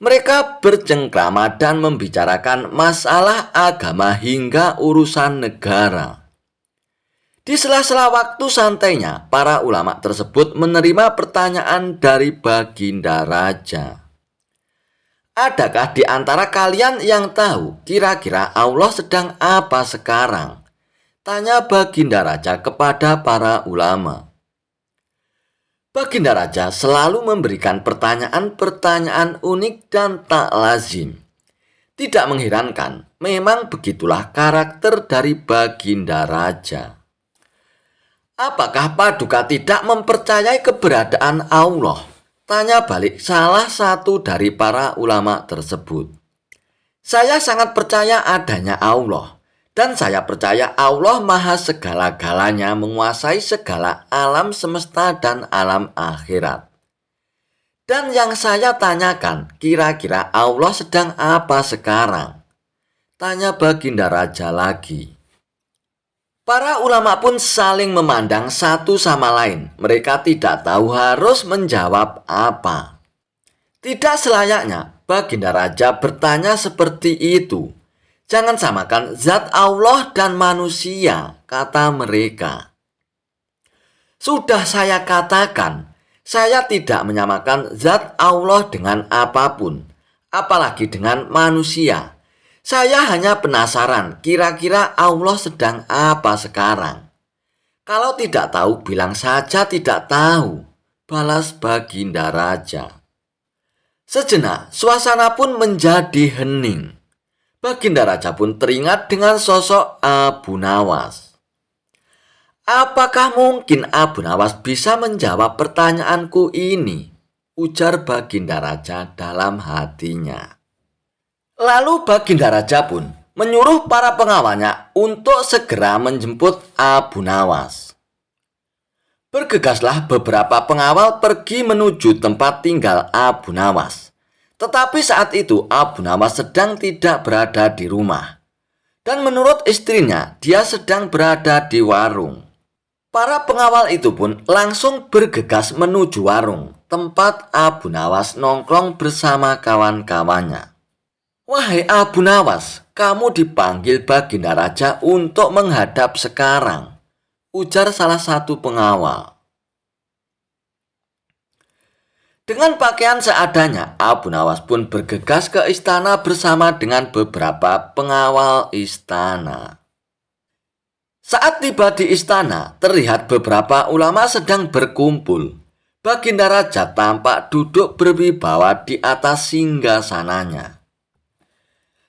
Mereka bercengkrama dan membicarakan masalah agama hingga urusan negara. Di sela-sela waktu santainya, para ulama tersebut menerima pertanyaan dari Baginda Raja. "Adakah di antara kalian yang tahu kira-kira Allah sedang apa sekarang?" tanya Baginda Raja kepada para ulama. Baginda Raja selalu memberikan pertanyaan-pertanyaan unik dan tak lazim. Tidak mengherankan, memang begitulah karakter dari Baginda Raja. "Apakah Paduka tidak mempercayai keberadaan Allah?" tanya balik salah satu dari para ulama tersebut. "Saya sangat percaya adanya Allah, dan saya percaya Allah maha segala-galanya, menguasai segala alam semesta dan alam akhirat. Dan yang saya tanyakan, kira-kira Allah sedang apa sekarang?" tanya Baginda Raja lagi. Para ulama pun saling memandang satu sama lain. Mereka tidak tahu harus menjawab apa. Tidak selayaknya Baginda Raja bertanya seperti itu. "Jangan samakan zat Allah dan manusia," kata mereka. "Sudah saya katakan, saya tidak menyamakan zat Allah dengan apapun, apalagi dengan manusia. Saya hanya penasaran kira-kira Allah sedang apa sekarang. Kalau tidak tahu, bilang saja tidak tahu," balas Baginda Raja. Sejenak suasana pun menjadi hening. Baginda Raja pun teringat dengan sosok Abu Nawas. "Apakah mungkin Abu Nawas bisa menjawab pertanyaanku ini?" ujar Baginda Raja dalam hatinya. Lalu Baginda Raja pun menyuruh para pengawalnya untuk segera menjemput Abu Nawas. Bergegaslah beberapa pengawal pergi menuju tempat tinggal Abu Nawas. Tetapi saat itu Abu Nawas sedang tidak berada di rumah. Dan menurut istrinya, dia sedang berada di warung. Para pengawal itu pun langsung bergegas menuju warung tempat Abu Nawas nongkrong bersama kawan-kawannya. "Wahai Abu Nawas, kamu dipanggil Baginda Raja untuk menghadap sekarang," ujar salah satu pengawal. Dengan pakaian seadanya, Abu Nawas pun bergegas ke istana bersama dengan beberapa pengawal istana. Saat tiba di istana, terlihat beberapa ulama sedang berkumpul. Baginda Raja tampak duduk berwibawa di atas singgasananya.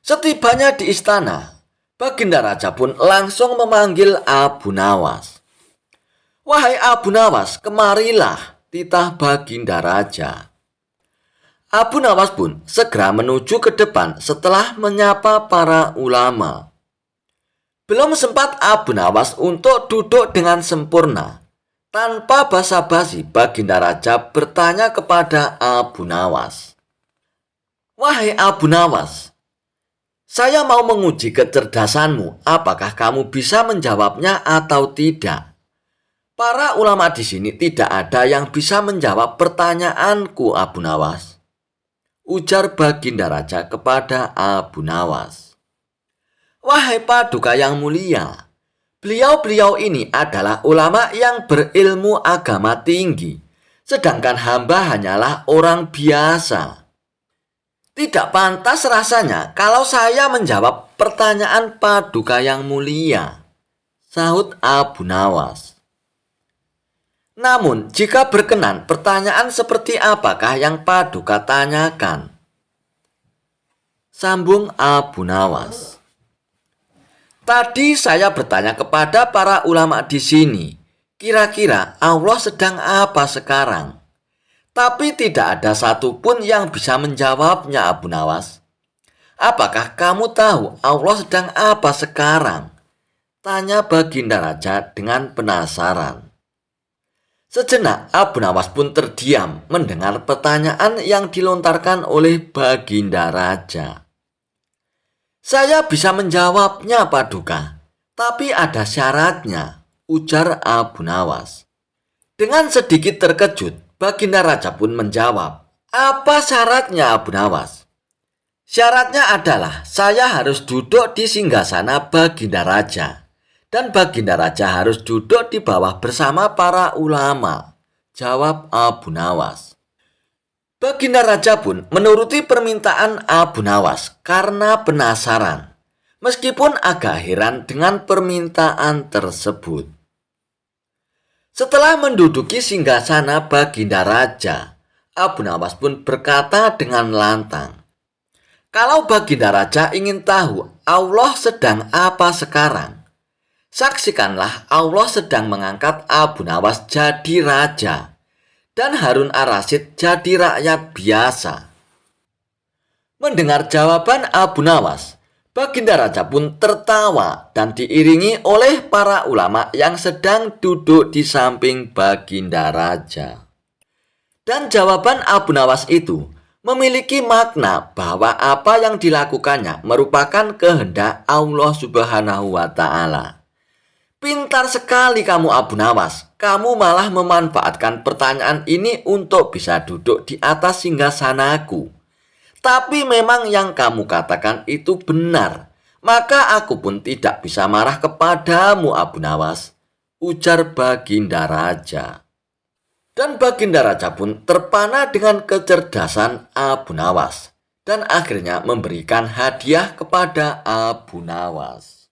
Setibanya di istana, Baginda Raja pun langsung memanggil Abu Nawas. "Wahai Abu Nawas, kemarilah," titah Baginda Raja. Abu Nawas pun segera menuju ke depan setelah menyapa para ulama. Belum sempat Abu Nawas untuk duduk dengan sempurna. Tanpa basa-basi, Baginda Raja bertanya kepada Abu Nawas. "Wahai Abu Nawas, saya mau menguji kecerdasanmu. Apakah kamu bisa menjawabnya atau tidak?" "Para ulama di sini tidak ada yang bisa menjawab pertanyaanku, Abu Nawas," ujar Baginda Raja kepada Abu Nawas. "Wahai Paduka yang mulia, beliau-beliau ini adalah ulama yang berilmu agama tinggi, sedangkan hamba hanyalah orang biasa. Tidak pantas rasanya kalau saya menjawab pertanyaan Paduka yang mulia," sahut Abu Nawas. "Namun, jika berkenan, pertanyaan seperti apakah yang Paduka tanyakan?" sambung Abu Nawas. "Tadi saya bertanya kepada para ulama di sini, kira-kira Allah sedang apa sekarang? Tapi tidak ada satupun yang bisa menjawabnya, Abu Nawas. Apakah kamu tahu Allah sedang apa sekarang?" tanya Baginda Raja dengan penasaran. Sejenak Abu Nawas pun terdiam mendengar pertanyaan yang dilontarkan oleh Baginda Raja. "Saya bisa menjawabnya, Paduka, tapi ada syaratnya," ujar Abu Nawas. Dengan sedikit terkejut, Baginda Raja pun menjawab, "Apa syaratnya, Abu Nawas?" "Syaratnya adalah saya harus duduk di singgasana Baginda Raja, dan Baginda Raja harus duduk di bawah bersama para ulama," jawab Abu Nawas. Baginda Raja pun menuruti permintaan Abu Nawas karena penasaran, meskipun agak heran dengan permintaan tersebut. Setelah menduduki singgasana Baginda Raja, Abu Nawas pun berkata dengan lantang, "Kalau Baginda Raja ingin tahu Allah sedang apa sekarang, saksikanlah Allah sedang mengangkat Abu Nawas jadi raja dan Harun ar-Rasyid jadi rakyat biasa." Mendengar jawaban Abu Nawas, Baginda Raja pun tertawa dan diiringi oleh para ulama yang sedang duduk di samping Baginda Raja. Dan jawaban Abu Nawas itu memiliki makna bahwa apa yang dilakukannya merupakan kehendak Allah Subhanahu wa Ta'ala. "Pintar sekali kamu, Abu Nawas. Kamu malah memanfaatkan pertanyaan ini untuk bisa duduk di atas singgasanaku. Tapi memang yang kamu katakan itu benar. Maka aku pun tidak bisa marah kepadamu, Abu Nawas," ujar Baginda Raja. Dan Baginda Raja pun terpana dengan kecerdasan Abu Nawas dan akhirnya memberikan hadiah kepada Abu Nawas.